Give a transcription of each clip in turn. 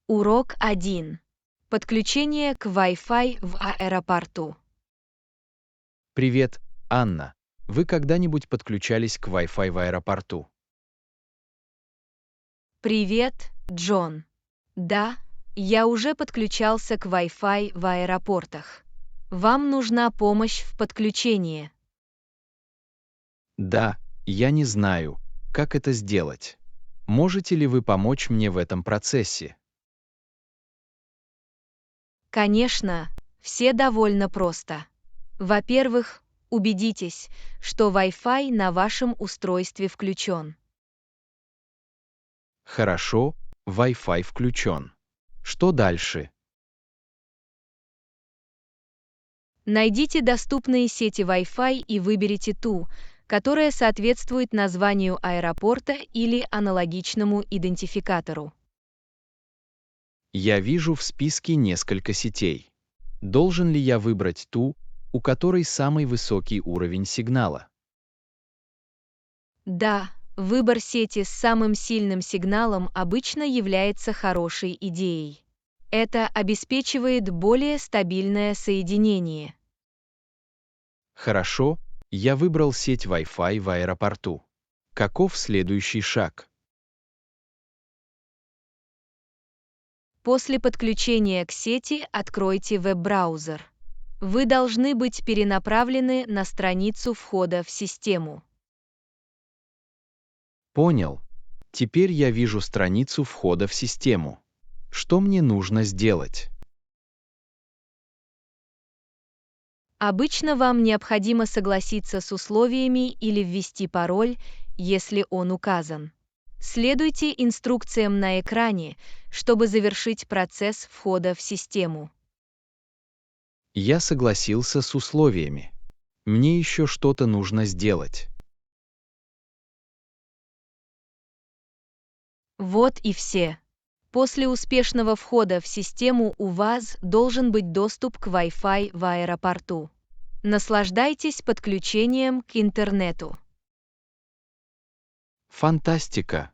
Урок 1. Подключение к Wi-Fi в аэропорту. Привет, Анна. Вы когда-нибудь подключались к Wi-Fi в аэропорту? Привет, Джон. Да, я уже подключался к Wi-Fi в аэропортах. Вам нужна помощь в подключении. Да, я не знаю, как это сделать. Можете ли вы помочь мне в этом процессе? Конечно, все довольно просто. Во-первых, убедитесь, что Wi-Fi на вашем устройстве включен. Хорошо, Wi-Fi включен. Что дальше? Найдите доступные сети Wi-Fi и выберите ту, которая соответствует названию аэропорта или аналогичному идентификатору. Я вижу в списке несколько сетей. Должен ли я выбрать ту, у которой самый высокий уровень сигнала? Да, выбор сети с самым сильным сигналом обычно является хорошей идеей. Это обеспечивает более стабильное соединение. Хорошо, я выбрал сеть Wi-Fi в аэропорту. Каков следующий шаг? После подключения к сети откройте веб-браузер. Вы должны быть перенаправлены на страницу входа в систему. Понял. Теперь я вижу страницу входа в систему. Что мне нужно сделать? Обычно вам необходимо согласиться с условиями или ввести пароль, если он указан. Следуйте инструкциям на экране, чтобы завершить процесс входа в систему. Я согласился с условиями. Мне еще что-то нужно сделать. Вот и все. После успешного входа в систему у вас должен быть доступ к Wi-Fi в аэропорту. Наслаждайтесь подключением к интернету. Фантастика!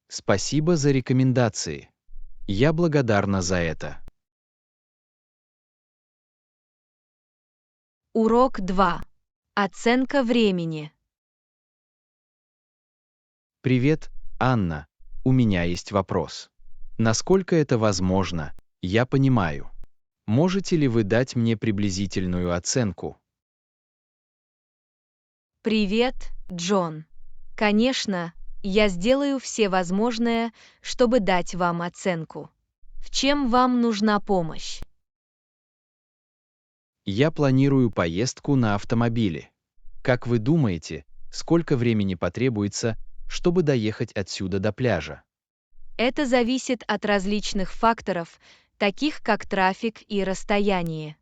Спасибо за рекомендации. Я благодарна за это. Урок 2. Оценка времени. Привет, Анна. У меня есть вопрос. Насколько это возможно, я понимаю. Можете ли вы дать мне приблизительную оценку? Привет, Джон. Конечно, я сделаю все возможное, чтобы дать вам оценку. В чем вам нужна помощь? Я планирую поездку на автомобиле. Как вы думаете, сколько времени потребуется, чтобы доехать отсюда до пляжа? Это зависит от различных факторов, таких как трафик и расстояние.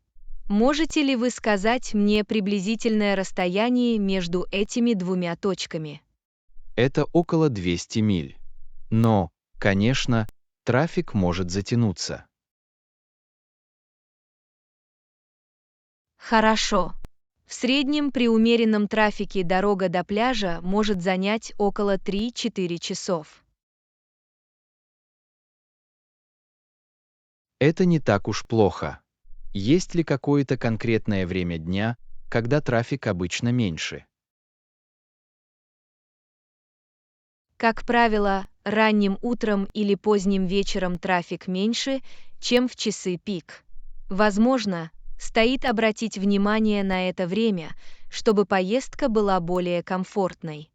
Можете ли вы сказать мне приблизительное расстояние между этими двумя точками? Это около 200 миль. Но, конечно, трафик может затянуться. Хорошо. В среднем при умеренном трафике дорога до пляжа может занять около 3-4 часов. Это не так уж плохо. Есть ли какое-то конкретное время дня, когда трафик обычно меньше? Как правило, ранним утром или поздним вечером трафик меньше, чем в часы пик. Возможно, стоит обратить внимание на это время, чтобы поездка была более комфортной.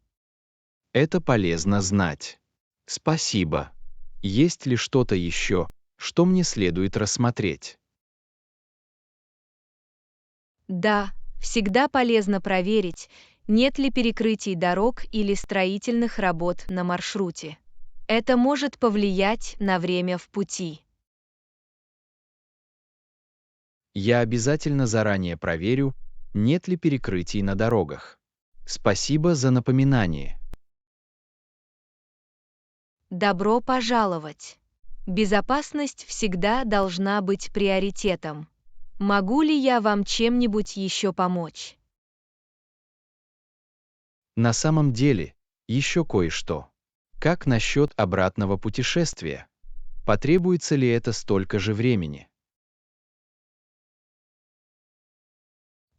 Это полезно знать. Спасибо. Есть ли что-то еще, что мне следует рассмотреть? Да, всегда полезно проверить, нет ли перекрытий дорог или строительных работ на маршруте. Это может повлиять на время в пути. Я обязательно заранее проверю, нет ли перекрытий на дорогах. Спасибо за напоминание. Добро пожаловать! Безопасность всегда должна быть приоритетом. Могу ли я вам чем-нибудь еще помочь? На самом деле, еще кое-что. Как насчет обратного путешествия? Потребуется ли это столько же времени?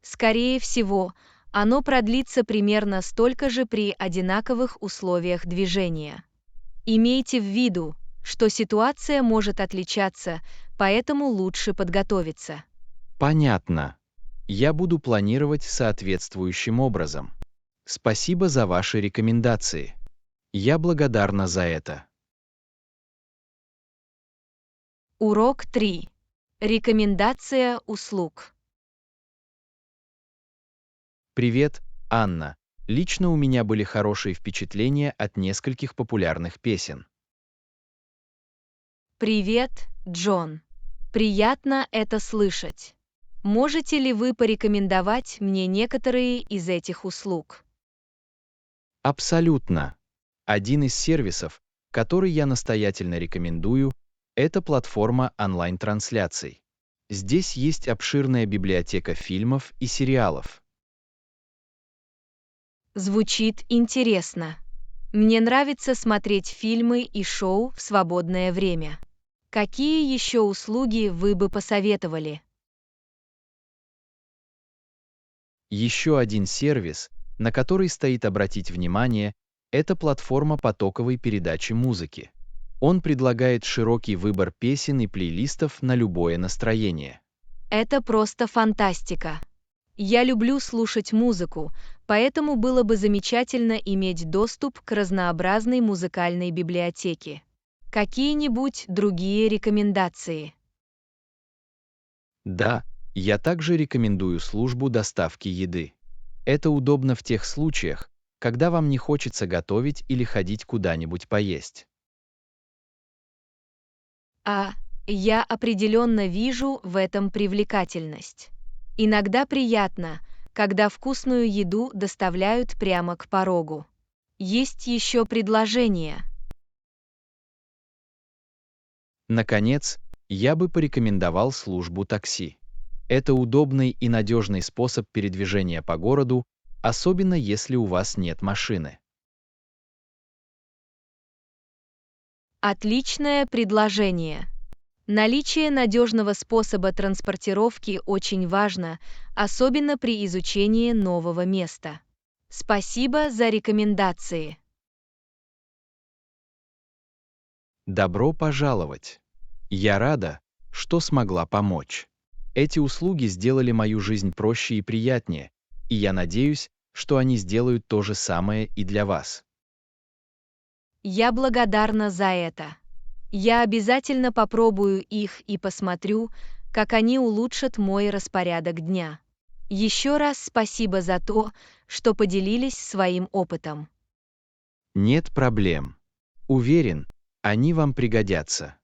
Скорее всего, оно продлится примерно столько же при одинаковых условиях движения. Имейте в виду, что ситуация может отличаться, поэтому лучше подготовиться. Понятно. Я буду планировать соответствующим образом. Спасибо за ваши рекомендации. Я благодарна за это. Урок 3. Рекомендация услуг. Привет, Анна. Лично у меня были хорошие впечатления от нескольких популярных песен. Привет, Джон. Приятно это слышать. Можете ли вы порекомендовать мне некоторые из этих услуг? Абсолютно. Один из сервисов, который я настоятельно рекомендую, это платформа онлайн-трансляций. Здесь есть обширная библиотека фильмов и сериалов. Звучит интересно. Мне нравится смотреть фильмы и шоу в свободное время. Какие еще услуги вы бы посоветовали? Еще один сервис, на который стоит обратить внимание, это платформа потоковой передачи музыки. Он предлагает широкий выбор песен и плейлистов на любое настроение. Это просто фантастика. Я люблю слушать музыку, поэтому было бы замечательно иметь доступ к разнообразной музыкальной библиотеке. Какие-нибудь другие рекомендации? Да, я также рекомендую службу доставки еды. Это удобно в тех случаях, когда вам не хочется готовить или ходить куда-нибудь поесть. Я определенно вижу в этом привлекательность. Иногда приятно, когда вкусную еду доставляют прямо к порогу. Есть еще предложения. Наконец, я бы порекомендовал службу такси. Это удобный и надежный способ передвижения по городу, особенно если у вас нет машины. Отличное предложение. Наличие надежного способа транспортировки очень важно, особенно при изучении нового места. Спасибо за рекомендации. Добро пожаловать! Я рада, что смогла помочь. Эти услуги сделали мою жизнь проще и приятнее, и я надеюсь, что они сделают то же самое и для вас. Я благодарна за это. Я обязательно попробую их и посмотрю, как они улучшат мой распорядок дня. Еще раз спасибо за то, что поделились своим опытом. Нет проблем. Уверен, они вам пригодятся.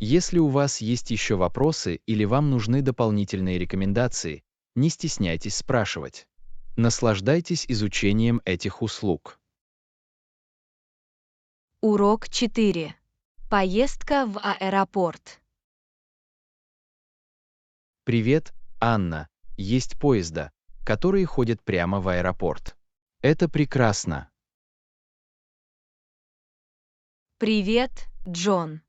Если у вас есть еще вопросы или вам нужны дополнительные рекомендации, не стесняйтесь спрашивать. Наслаждайтесь изучением этих услуг. Урок 4. Поездка в аэропорт. Привет, Анна. Есть поезда, которые ходят прямо в аэропорт. Это прекрасно. Привет, Джон.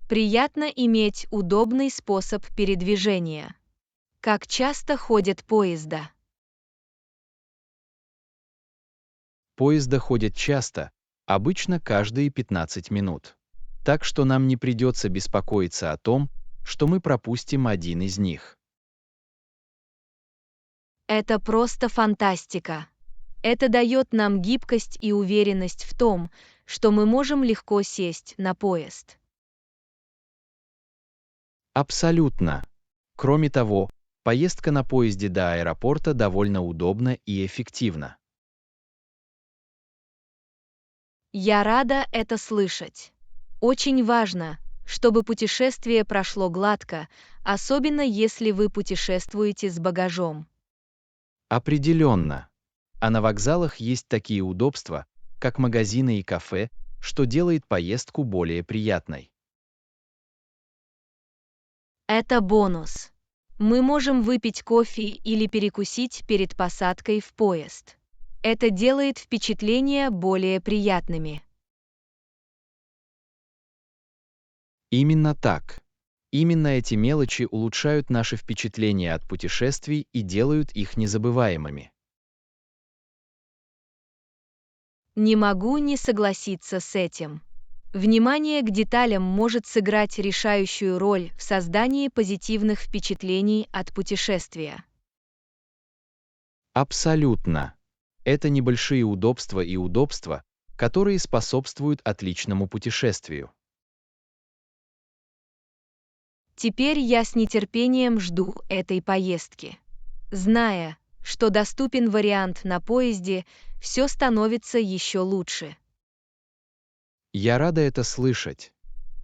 Приятно иметь удобный способ передвижения. Как часто ходят поезда? Поезда ходят часто, обычно каждые 15 минут. Так что нам не придется беспокоиться о том, что мы пропустим один из них. Это просто фантастика. Это дает нам гибкость и уверенность в том, что мы можем легко сесть на поезд. Абсолютно. Кроме того, поездка на поезде до аэропорта довольно удобна и эффективна. Я рада это слышать. Очень важно, чтобы путешествие прошло гладко, особенно если вы путешествуете с багажом. Определенно. А на вокзалах есть такие удобства, как магазины и кафе, что делает поездку более приятной. Это бонус. Мы можем выпить кофе или перекусить перед посадкой в поезд. Это делает впечатления более приятными. Именно так. Именно эти мелочи улучшают наши впечатления от путешествий и делают их незабываемыми. Не могу не согласиться с этим. Внимание к деталям может сыграть решающую роль в создании позитивных впечатлений от путешествия. Абсолютно. Это небольшие удобства, которые способствуют отличному путешествию. Теперь я с нетерпением жду этой поездки. Зная, что доступен вариант на поезде, все становится еще лучше. Я рада это слышать.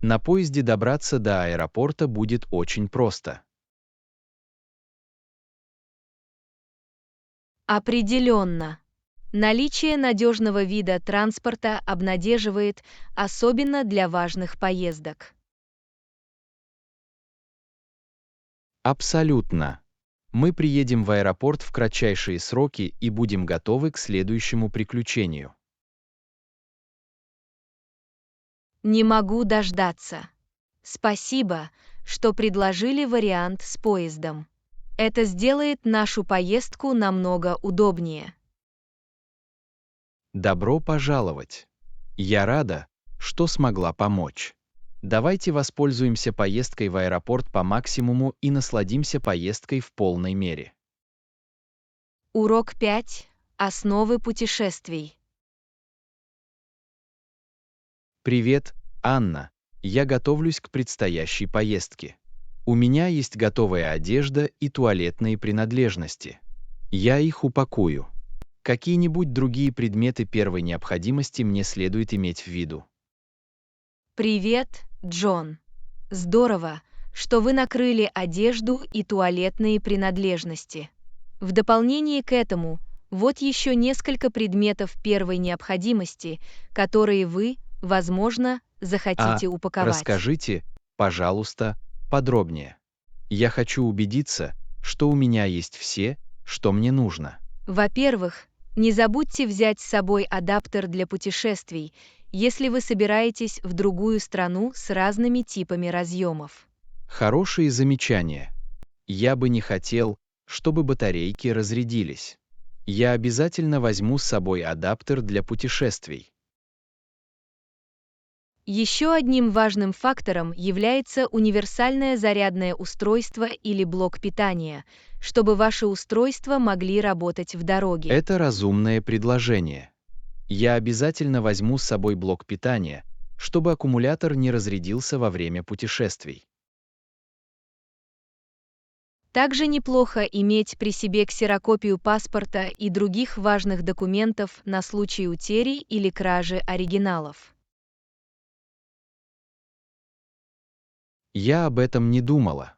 На поезде добраться до аэропорта будет очень просто. Определенно. Наличие надежного вида транспорта обнадеживает, особенно для важных поездок. Абсолютно. Мы приедем в аэропорт в кратчайшие сроки и будем готовы к следующему приключению. Не могу дождаться. Спасибо, что предложили вариант с поездом. Это сделает нашу поездку намного удобнее. Добро пожаловать. Я рада, что смогла помочь. Давайте воспользуемся поездкой в аэропорт по максимуму и насладимся поездкой в полной мере. Урок 5. Основы путешествий. Привет, Анна. Я готовлюсь к предстоящей поездке. У меня есть готовая одежда и туалетные принадлежности. Я их упакую. Какие-нибудь другие предметы первой необходимости мне следует иметь в виду. Привет, Джон. Здорово, что вы накрыли одежду и туалетные принадлежности. В дополнение к этому, вот еще несколько предметов первой необходимости, которые вы, возможно, захотите упаковать. Расскажите, пожалуйста, подробнее. Я хочу убедиться, что у меня есть все, что мне нужно. Во-первых, не забудьте взять с собой адаптер для путешествий, если вы собираетесь в другую страну с разными типами разъемов. Хорошие замечания. Я бы не хотел, чтобы батарейки разрядились. Я обязательно возьму с собой адаптер для путешествий. Еще одним важным фактором является универсальное зарядное устройство или блок питания, чтобы ваши устройства могли работать в дороге. Это разумное предложение. Я обязательно возьму с собой блок питания, чтобы аккумулятор не разрядился во время путешествий. Также неплохо иметь при себе ксерокопию паспорта и других важных документов на случай утери или кражи оригиналов. Я об этом не думала.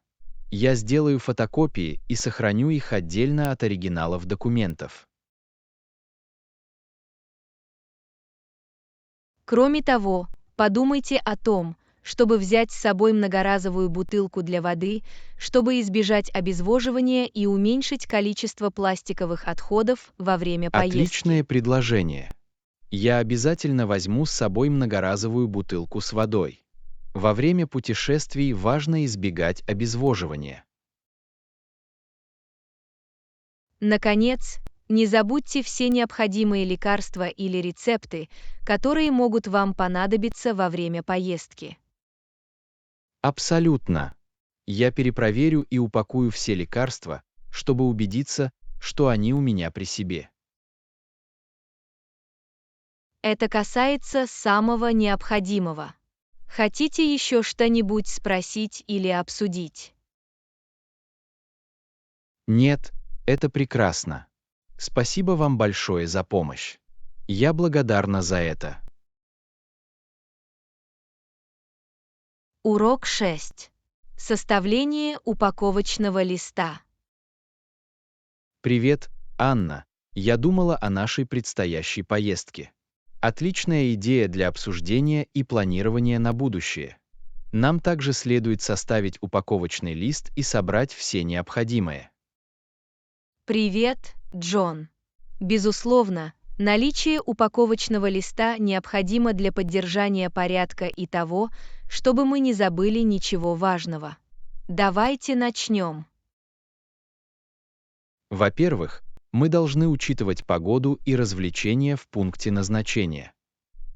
Я сделаю фотокопии и сохраню их отдельно от оригиналов документов. Кроме того, подумайте о том, чтобы взять с собой многоразовую бутылку для воды, чтобы избежать обезвоживания и уменьшить количество пластиковых отходов во время поездки. Отличное предложение. Я обязательно возьму с собой многоразовую бутылку с водой. Во время путешествий важно избегать обезвоживания. Наконец, не забудьте все необходимые лекарства или рецепты, которые могут вам понадобиться во время поездки. Абсолютно. Я перепроверю и упакую все лекарства, чтобы убедиться, что они у меня при себе. Это касается самого необходимого. Хотите еще что-нибудь спросить или обсудить? Нет, это прекрасно. Спасибо вам большое за помощь. Я благодарна за это. Урок 6. Составление упаковочного листа. Привет, Анна. Я думала о нашей предстоящей поездке. Отличная идея для обсуждения и планирования на будущее. Нам также следует составить упаковочный лист и собрать все необходимое. Привет, Джон. Безусловно, Наличие упаковочного листа необходимо для поддержания порядка и того, чтобы мы не забыли ничего важного. Давайте начнем. Во-первых, мы должны учитывать погоду и развлечения в пункте назначения.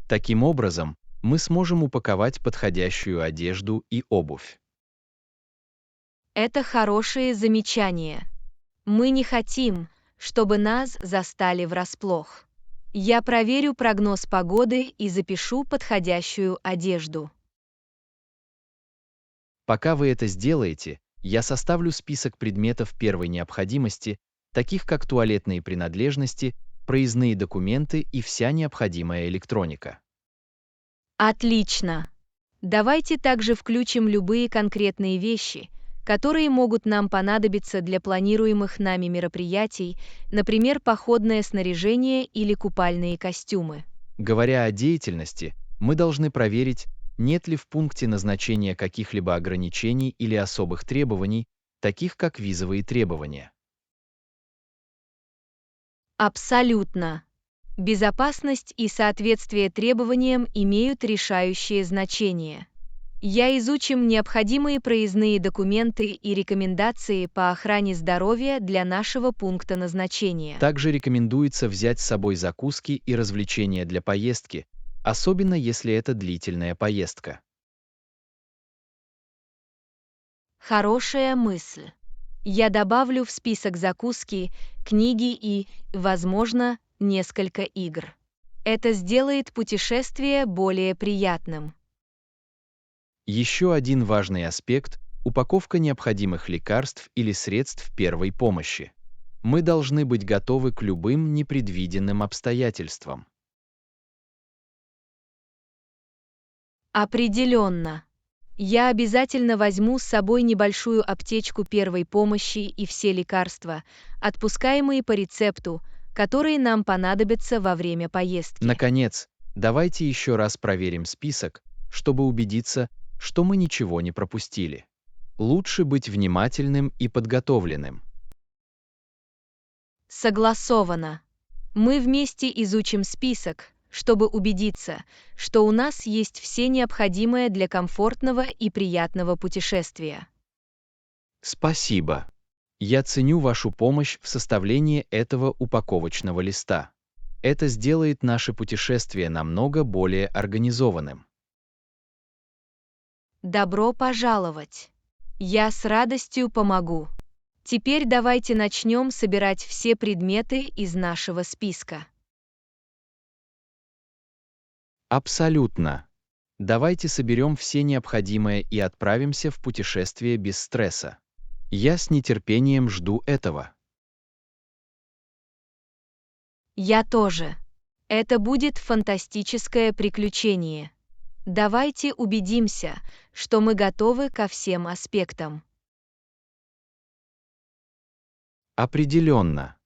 Таким образом, мы сможем упаковать подходящую одежду и обувь. Это хорошее замечание. Мы не хотим, чтобы нас застали врасплох. Я проверю прогноз погоды и запишу подходящую одежду. Пока вы это сделаете, я составлю список предметов первой необходимости, таких как туалетные принадлежности, проездные документы и вся необходимая электроника. Отлично. Давайте также включим любые конкретные вещи, которые могут нам понадобиться для планируемых нами мероприятий, например, походное снаряжение или купальные костюмы. Говоря о деятельности, мы должны проверить, нет ли в пункте назначения каких-либо ограничений или особых требований, таких как визовые требования. Абсолютно. Безопасность и соответствие требованиям имеют решающее значение. Я изучим необходимые проездные документы и рекомендации по охране здоровья для нашего пункта назначения. Также рекомендуется взять с собой закуски и развлечения для поездки, особенно если это длительная поездка. Хорошая мысль. Я добавлю в список закуски, книги и, возможно, несколько игр. Это сделает путешествие более приятным. Еще один важный аспект – упаковка необходимых лекарств или средств первой помощи. Мы должны быть готовы к любым непредвиденным обстоятельствам. Определенно. Я обязательно возьму с собой небольшую аптечку первой помощи и все лекарства, отпускаемые по рецепту, которые нам понадобятся во время поездки. Наконец, давайте еще раз проверим список, чтобы убедиться, что мы ничего не пропустили. Лучше быть внимательным и подготовленным. Согласовано. Мы вместе изучим список, чтобы убедиться, что у нас есть все необходимое для комфортного и приятного путешествия. Спасибо. Я ценю вашу помощь в составлении этого упаковочного листа. Это сделает наше путешествие намного более организованным. Добро пожаловать. Я с радостью помогу. Теперь давайте начнем собирать все предметы из нашего списка. Абсолютно. Давайте соберем все необходимое и отправимся в путешествие без стресса. Я с нетерпением жду этого. Я тоже. Это будет фантастическое приключение. Давайте убедимся, что мы готовы ко всем аспектам. Определенно.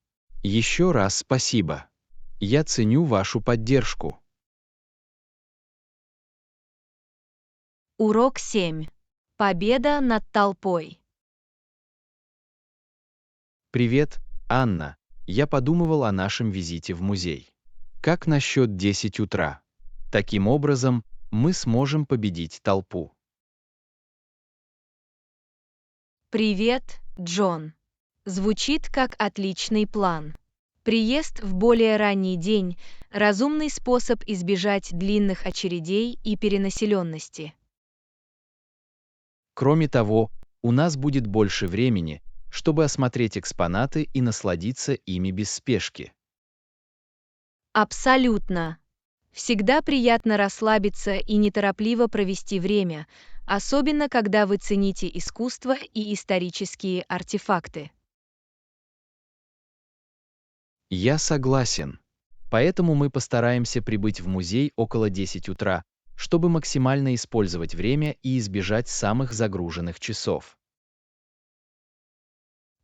Еще раз спасибо. Я ценю вашу поддержку. Урок 7. Победа над толпой. Привет, Анна. Я подумывал о нашем визите в музей. Как насчет 10 утра? Таким образом, мы сможем победить толпу. Привет, Джон. Звучит как отличный план. Приезд в более ранний день – разумный способ избежать длинных очередей и перенаселенности. Кроме того, у нас будет больше времени, чтобы осмотреть экспонаты и насладиться ими без спешки. Абсолютно. Всегда приятно расслабиться и неторопливо провести время, особенно когда вы цените искусство и исторические артефакты. Я согласен. Поэтому мы постараемся прибыть в музей около 10 утра, чтобы максимально использовать время и избежать самых загруженных часов.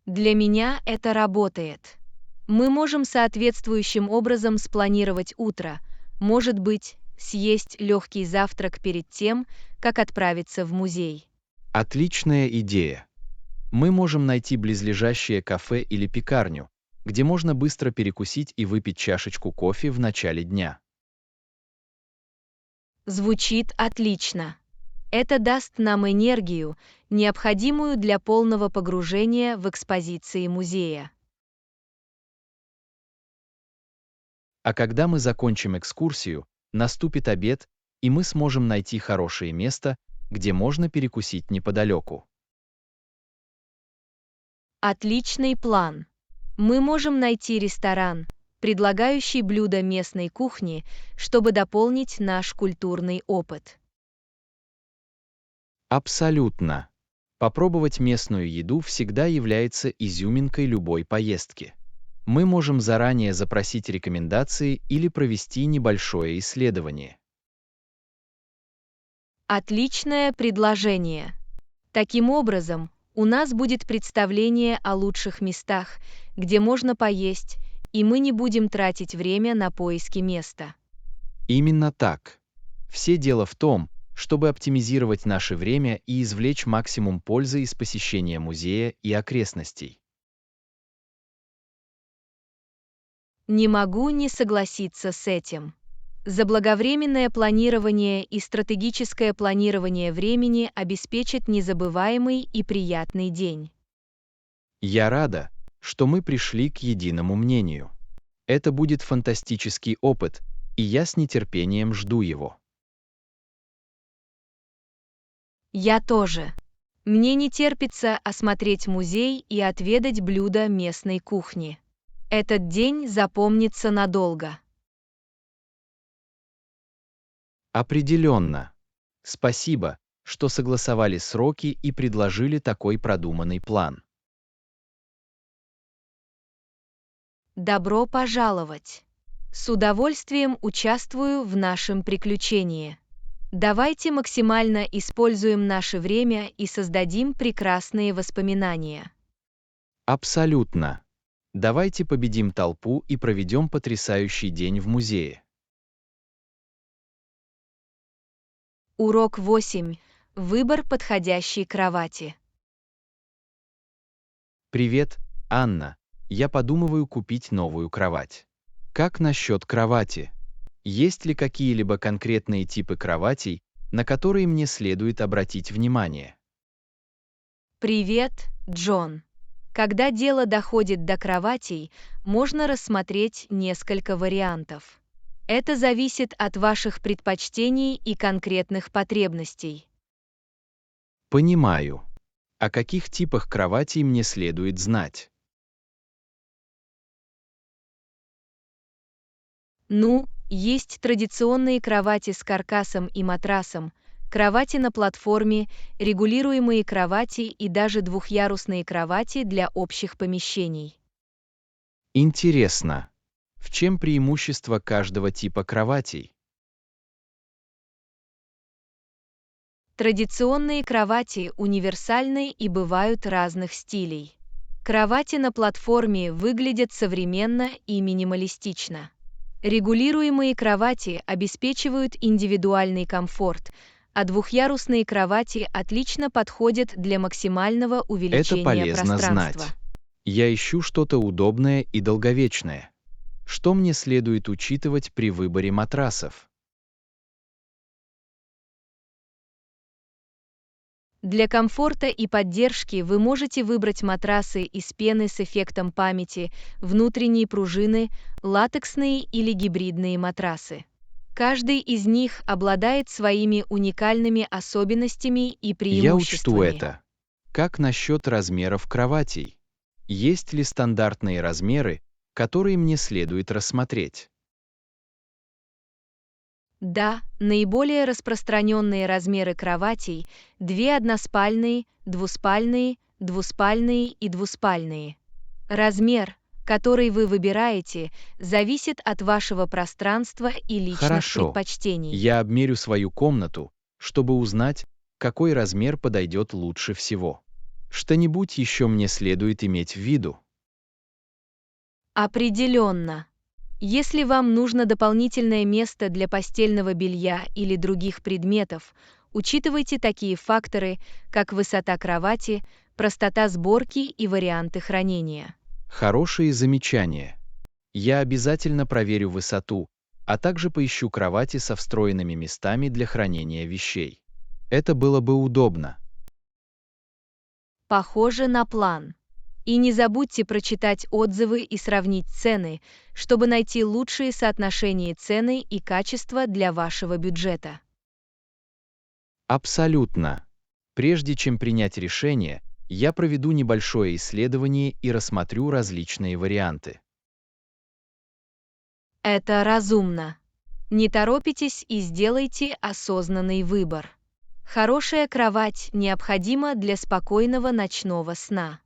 Для меня это работает. Мы можем соответствующим образом спланировать утро, может быть, съесть легкий завтрак перед тем, как отправиться в музей. Отличная идея. Мы можем найти близлежащее кафе или пекарню, где можно быстро перекусить и выпить чашечку кофе в начале дня. Звучит отлично. Это даст нам энергию, необходимую для полного погружения в экспозиции музея. А когда мы закончим экскурсию, наступит обед, и мы сможем найти хорошее место, где можно перекусить неподалеку. Отличный план. Мы можем найти ресторан, предлагающий блюда местной кухни, чтобы дополнить наш культурный опыт. Абсолютно. Попробовать местную еду всегда является изюминкой любой поездки. Мы можем заранее запросить рекомендации или провести небольшое исследование. Отличное предложение. Таким образом, у нас будет представление о лучших местах, где можно поесть, и мы не будем тратить время на поиски места. Именно так. Все дело в том, чтобы оптимизировать наше время и извлечь максимум пользы из посещения музея и окрестностей. Не могу не согласиться с этим. Заблаговременное планирование и стратегическое планирование времени обеспечат незабываемый и приятный день. Я рада, что мы пришли к единому мнению. Это будет фантастический опыт, и я с нетерпением жду его. Я тоже. Мне не терпится осмотреть музей и отведать блюда местной кухни. Этот день запомнится надолго. Определенно. Спасибо, что согласовали сроки и предложили такой продуманный план. Добро пожаловать! С удовольствием участвую в нашем приключении. Давайте максимально используем наше время и создадим прекрасные воспоминания. Абсолютно. Давайте победим толпу и проведем потрясающий день в музее. Урок 8. Выбор подходящей кровати. Привет, Анна. Я подумываю купить новую кровать. Как насчет кровати? Есть ли какие-либо конкретные типы кроватей, на которые мне следует обратить внимание? Привет, Джон. Когда дело доходит до кроватей, можно рассмотреть несколько вариантов. Это зависит от ваших предпочтений и конкретных потребностей. Понимаю. О каких типах кроватей мне следует знать? Есть традиционные кровати с каркасом и матрасом, кровати на платформе, регулируемые кровати и даже двухъярусные кровати для общих помещений. Интересно. В чем преимущество каждого типа кроватей? Традиционные кровати универсальны и бывают разных стилей. Кровати на платформе выглядят современно и минималистично. Регулируемые кровати обеспечивают индивидуальный комфорт, а двухъярусные кровати отлично подходят для максимального Это увеличения полезно пространства. знать. Я ищу что-то удобное и долговечное. Что мне следует учитывать при выборе матрасов? Для комфорта и поддержки вы можете выбрать матрасы из пены с эффектом памяти, внутренние пружины, латексные или гибридные матрасы. Каждый из них обладает своими уникальными особенностями и Я преимуществами. учту это. Как насчет размеров кроватей? Есть ли стандартные размеры, которые мне следует рассмотреть? Да, наиболее распространенные размеры кроватей – 2 односпальные, двуспальные, двуспальные и двуспальные. Размер, который вы выбираете, зависит от вашего пространства и личных Хорошо. предпочтений. Я обмерю свою комнату, чтобы узнать, какой размер подойдет лучше всего. Что-нибудь еще мне следует иметь в виду? Определенно. Если вам нужно дополнительное место для постельного белья или других предметов, учитывайте такие факторы, как высота кровати, простота сборки и варианты хранения. Хорошие замечания. Я обязательно проверю высоту, а также поищу кровати со встроенными местами для хранения вещей. Это было бы удобно. Похоже на план. И не забудьте прочитать отзывы и сравнить цены, чтобы найти лучшие соотношения цены и качества для вашего бюджета. Абсолютно. Прежде чем принять решение, я проведу небольшое исследование и рассмотрю различные варианты. Это разумно. Не торопитесь и сделайте осознанный выбор. Хорошая кровать необходима для спокойного ночного сна.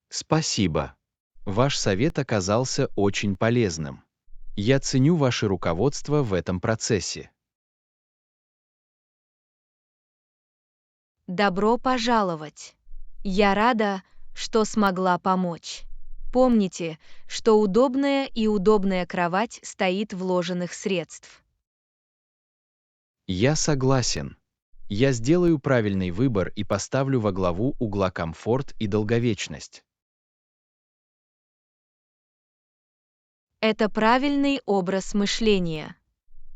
Спасибо. Ваш совет оказался очень полезным. Я ценю ваше руководство в этом процессе. Добро пожаловать! Я рада, что смогла помочь. Помните, что удобная и удобная кровать стоит вложенных средств. Я согласен. Я сделаю правильный выбор и поставлю во главу угла комфорт и долговечность. Это правильный образ мышления.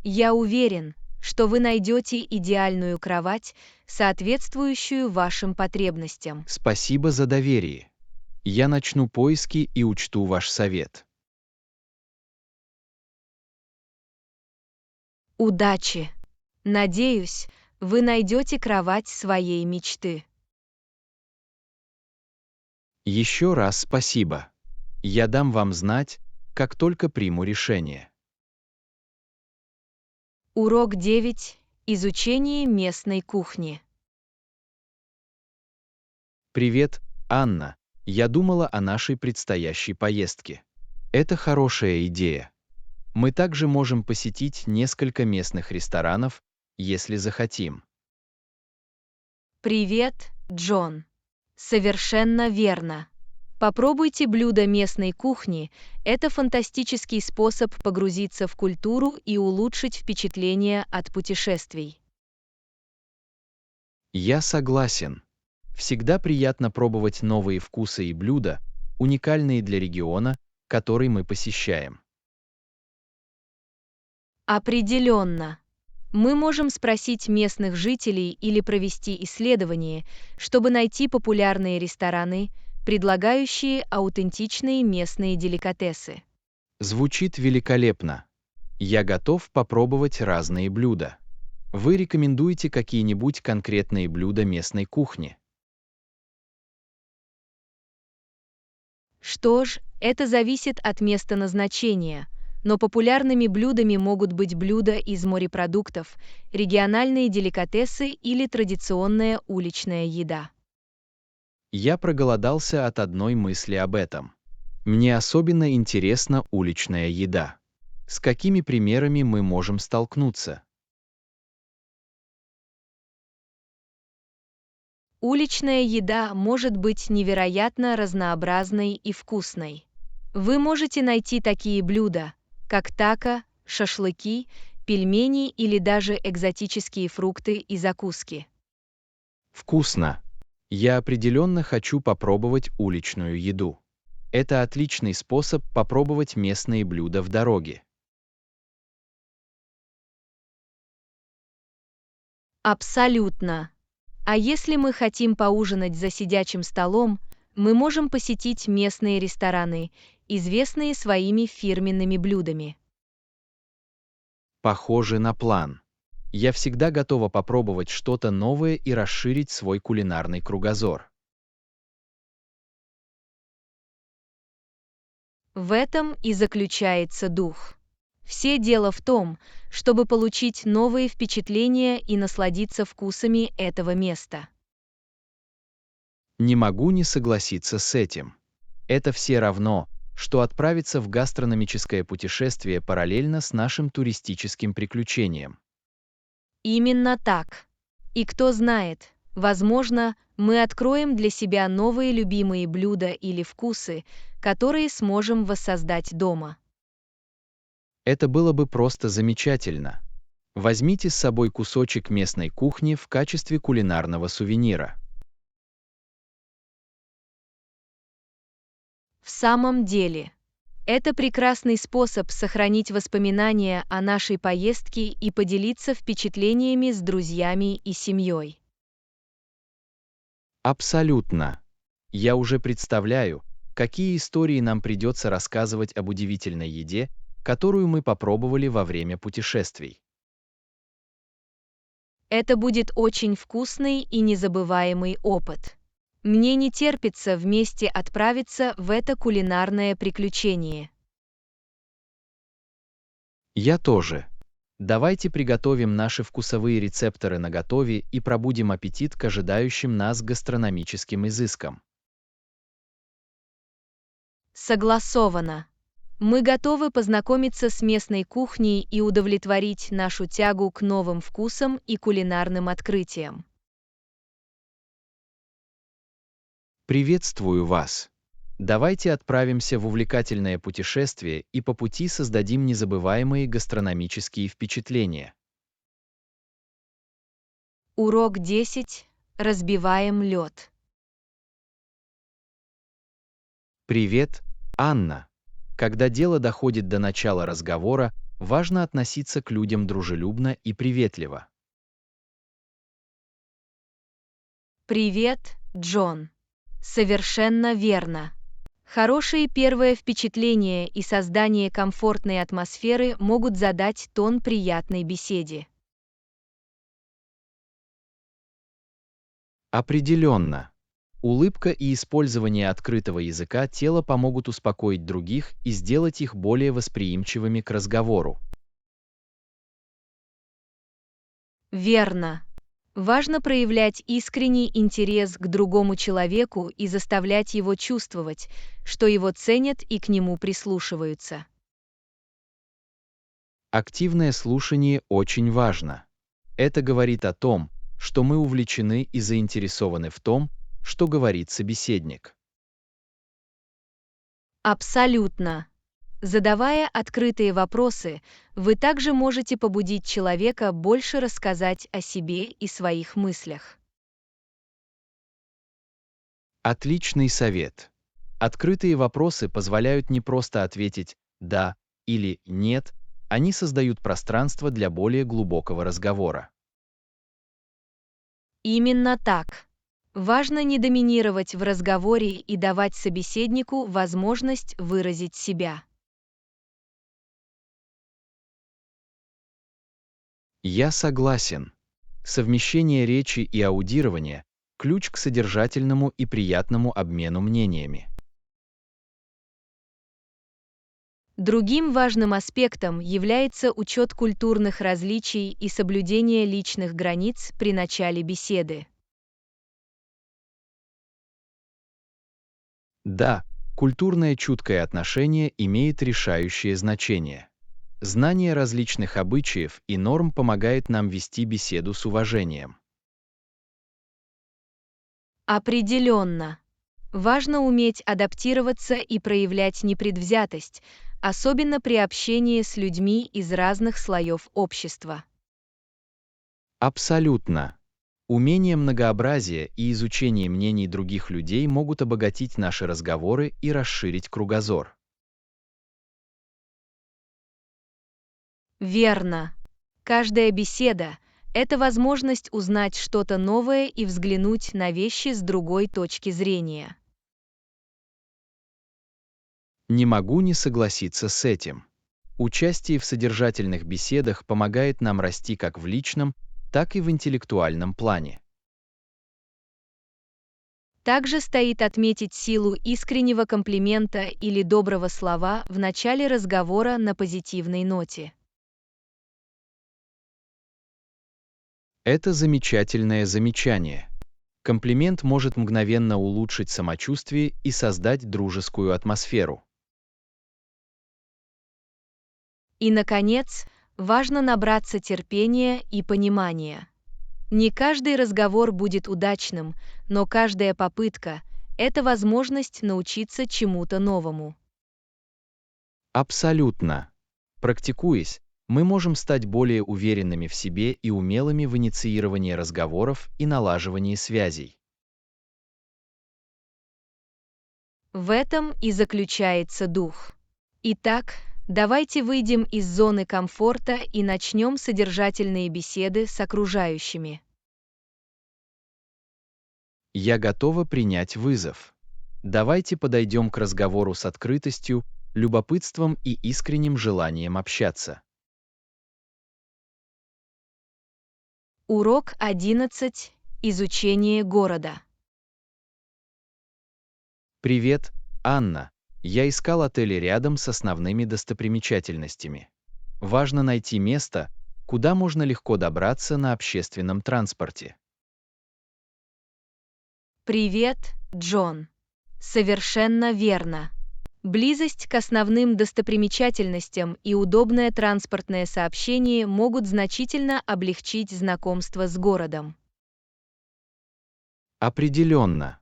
Я уверен, что вы найдете идеальную кровать, соответствующую вашим потребностям. Спасибо за доверие. Я начну поиски и учту ваш совет. Удачи! Надеюсь, вы найдете кровать своей мечты. Еще раз спасибо. Я дам вам знать, как только приму решение. Урок 9. Изучение местной кухни. Привет, Анна. Я думала о нашей предстоящей поездке. Это хорошая идея. Мы также можем посетить несколько местных ресторанов, если захотим. Привет, Джон. Совершенно верно. Попробуйте блюда местной кухни. Это фантастический способ погрузиться в культуру и улучшить впечатление от путешествий. Я согласен. Всегда приятно пробовать новые вкусы и блюда, уникальные для региона, который мы посещаем. Определенно. Мы можем спросить местных жителей или провести исследование, чтобы найти популярные рестораны, предлагающие аутентичные местные деликатесы. Звучит великолепно. Я готов попробовать разные блюда. Вы рекомендуете какие-нибудь конкретные блюда местной кухни? Что ж, это зависит от места назначения, но популярными блюдами могут быть блюда из морепродуктов, региональные деликатесы или традиционная уличная еда. Я проголодался от одной мысли об этом. Мне особенно интересна уличная еда. С какими примерами мы можем столкнуться? Уличная еда может быть невероятно разнообразной и вкусной. Вы можете найти такие блюда, как тако, шашлыки, пельмени или даже экзотические фрукты и закуски. Вкусно. Я определенно хочу попробовать уличную еду. Это отличный способ попробовать местные блюда в дороге. Абсолютно. А если мы хотим поужинать за сидячим столом, мы можем посетить местные рестораны, известные своими фирменными блюдами. Похоже на план. Я всегда готова попробовать что-то новое и расширить свой кулинарный кругозор. В этом и заключается дух. Все дело в том, чтобы получить новые впечатления и насладиться вкусами этого места. Не могу не согласиться с этим. Это все равно, что отправиться в гастрономическое путешествие параллельно с нашим туристическим приключением. Именно так. И кто знает, возможно, мы откроем для себя новые любимые блюда или вкусы, которые сможем воссоздать дома. Это было бы просто замечательно. Возьмите с собой кусочек местной кухни в качестве кулинарного сувенира. В самом деле, это прекрасный способ сохранить воспоминания о нашей поездке и поделиться впечатлениями с друзьями и семьей. Абсолютно. Я уже представляю, какие истории нам придется рассказывать об удивительной еде, которую мы попробовали во время путешествий. Это будет очень вкусный и незабываемый опыт. Мне не терпится вместе отправиться в это кулинарное приключение. Я тоже. Давайте приготовим наши вкусовые рецепторы наготове и пробудим аппетит к ожидающим нас гастрономическим изыскам. Согласовано. Мы готовы познакомиться с местной кухней и удовлетворить нашу тягу к новым вкусам и кулинарным открытиям. Приветствую вас! Давайте отправимся в увлекательное путешествие и по пути создадим незабываемые гастрономические впечатления. Урок 10. Разбиваем лед. Привет, Анна! Когда дело доходит до начала разговора, важно относиться к людям дружелюбно и приветливо. Привет, Джон. Совершенно верно. Хорошие первые впечатления и создание комфортной атмосферы могут задать тон приятной беседе. Определенно. Улыбка и использование открытого языка тела помогут успокоить других и сделать их более восприимчивыми к разговору. Верно. Важно проявлять искренний интерес к другому человеку и заставлять его чувствовать, что его ценят и к нему прислушиваются. Активное слушание очень важно. Это говорит о том, что мы увлечены и заинтересованы в том, что говорит собеседник. Абсолютно. Задавая открытые вопросы, вы также можете побудить человека больше рассказать о себе и своих мыслях. Отличный совет. Открытые вопросы позволяют не просто ответить «да» или «нет», они создают пространство для более глубокого разговора. Именно так. Важно не доминировать в разговоре и давать собеседнику возможность выразить себя. Я согласен. Совмещение речи и аудирования – ключ к содержательному и приятному обмену мнениями. Другим важным аспектом является учет культурных различий и соблюдение личных границ при начале беседы. Да, культурное чуткое отношение имеет решающее значение. Знание различных обычаев и норм помогает нам вести беседу с уважением. Определенно. Важно уметь адаптироваться и проявлять непредвзятость, особенно при общении с людьми из разных слоев общества. Абсолютно. Умение многообразия и изучение мнений других людей могут обогатить наши разговоры и расширить кругозор. Верно. Каждая беседа – это возможность узнать что-то новое и взглянуть на вещи с другой точки зрения. Не могу не согласиться с этим. Участие в содержательных беседах помогает нам расти как в личном, так и в интеллектуальном плане. Также стоит отметить силу искреннего комплимента или доброго слова в начале разговора на позитивной ноте. Это замечательное замечание. Комплимент может мгновенно улучшить самочувствие и создать дружескую атмосферу. И, наконец, важно набраться терпения и понимания. Не каждый разговор будет удачным, но каждая попытка – это возможность научиться чему-то новому. Абсолютно. Практикуясь, мы можем стать более уверенными в себе и умелыми в инициировании разговоров и налаживании связей. В этом и заключается дух. Итак, давайте выйдем из зоны комфорта и начнем содержательные беседы с окружающими. Я готова принять вызов. Давайте подойдем к разговору с открытостью, любопытством и искренним желанием общаться. Урок 11. Изучение города. Привет, Анна. Я искал отели рядом с основными достопримечательностями. Важно найти место, куда можно легко добраться на общественном транспорте. Привет, Джон. Совершенно верно. Близость к основным достопримечательностям и удобное транспортное сообщение могут значительно облегчить знакомство с городом. Определенно.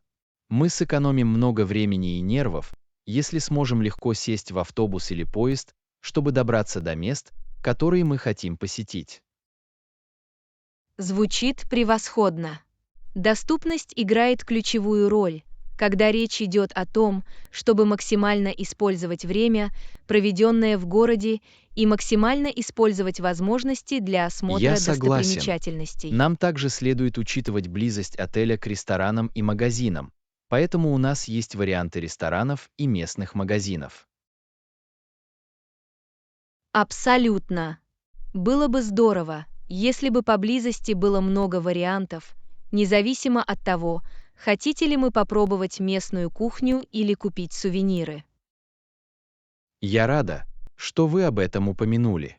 Мы сэкономим много времени и нервов, если сможем легко сесть в автобус или поезд, чтобы добраться до мест, которые мы хотим посетить. Звучит превосходно. Доступность играет ключевую роль, когда речь идет о том, чтобы максимально использовать время, проведенное в городе, и максимально использовать возможности для осмотра Я согласен. достопримечательностей. Нам также следует учитывать близость отеля к ресторанам и магазинам, поэтому у нас есть варианты ресторанов и местных магазинов. Абсолютно. Было бы здорово, если бы поблизости было много вариантов, независимо от того, хотите ли мы попробовать местную кухню или купить сувениры. Я рада, что вы об этом упомянули.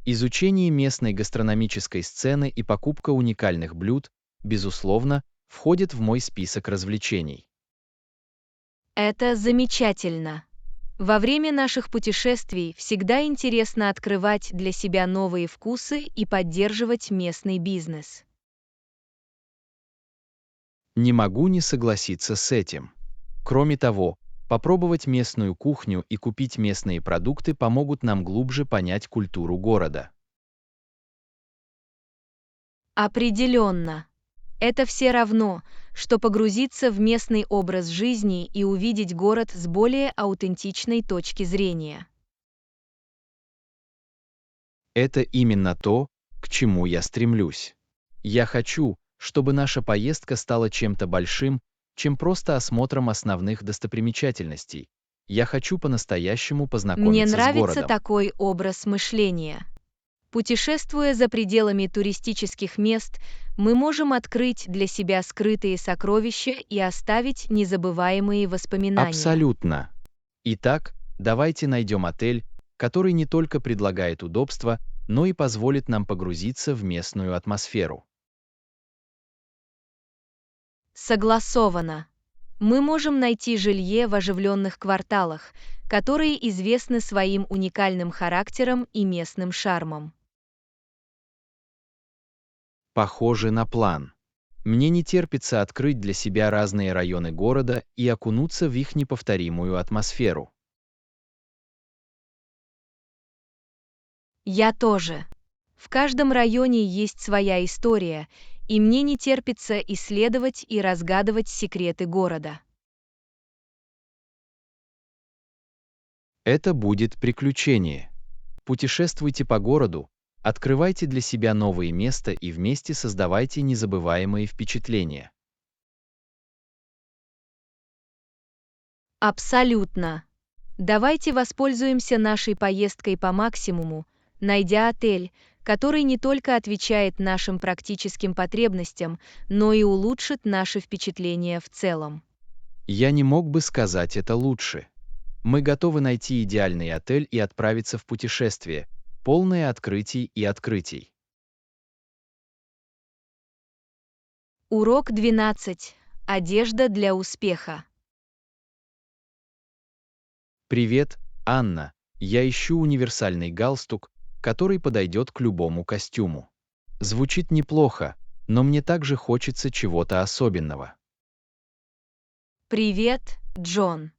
Изучение местной гастрономической сцены и покупка уникальных блюд, безусловно, входит в мой список развлечений. Это замечательно. Во время наших путешествий всегда интересно открывать для себя новые вкусы и поддерживать местный бизнес. Не могу не согласиться с этим. Кроме того, попробовать местную кухню и купить местные продукты помогут нам глубже понять культуру города. Определенно. Это все равно, что погрузиться в местный образ жизни и увидеть город с более аутентичной точки зрения. Это именно то, к чему я стремлюсь. Я хочу, чтобы наша поездка стала чем-то большим, чем просто осмотром основных достопримечательностей. Я хочу по-настоящему Мне познакомиться с нравится городом. такой образ мышления. Путешествуя за пределами туристических мест, мы можем открыть для себя скрытые сокровища и оставить незабываемые воспоминания. Абсолютно. Итак, давайте найдем отель, который не только предлагает удобства, но и позволит нам погрузиться в местную атмосферу. Согласовано. Мы можем найти жилье в оживленных кварталах, которые известны своим уникальным характером и местным шармом. Похоже на план. Мне не терпится открыть для себя разные районы города и окунуться в их неповторимую атмосферу. Я тоже. В каждом районе есть своя история, и мне не терпится исследовать и разгадывать секреты города. Это будет приключение. Путешествуйте по городу, открывайте для себя новые места и вместе создавайте незабываемые впечатления. Абсолютно. Давайте воспользуемся нашей поездкой по максимуму, найдя отель, который не только отвечает нашим практическим потребностям, но и улучшит наши впечатления в целом. Я не мог бы сказать это лучше. Мы готовы найти идеальный отель и отправиться в путешествие, полное открытий и открытий. Урок 12. Одежда для успеха. Привет, Анна. Я ищу универсальный галстук, который подойдет к любому костюму. Звучит неплохо, но мне также хочется чего-то особенного. Привет, Джон.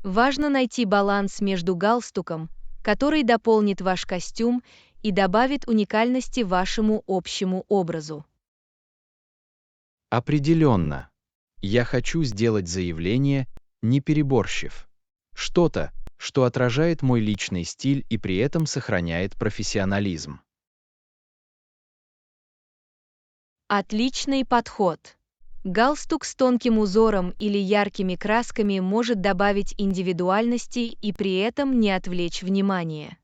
Важно найти баланс между галстуком, который дополнит ваш костюм и добавит уникальности вашему общему образу. Определенно. Я хочу сделать заявление не переборщив. Что-то, что отражает мой личный стиль и при этом сохраняет профессионализм. Отличный подход. Галстук с тонким узором или яркими красками может добавить индивидуальности и при этом не отвлечь внимание.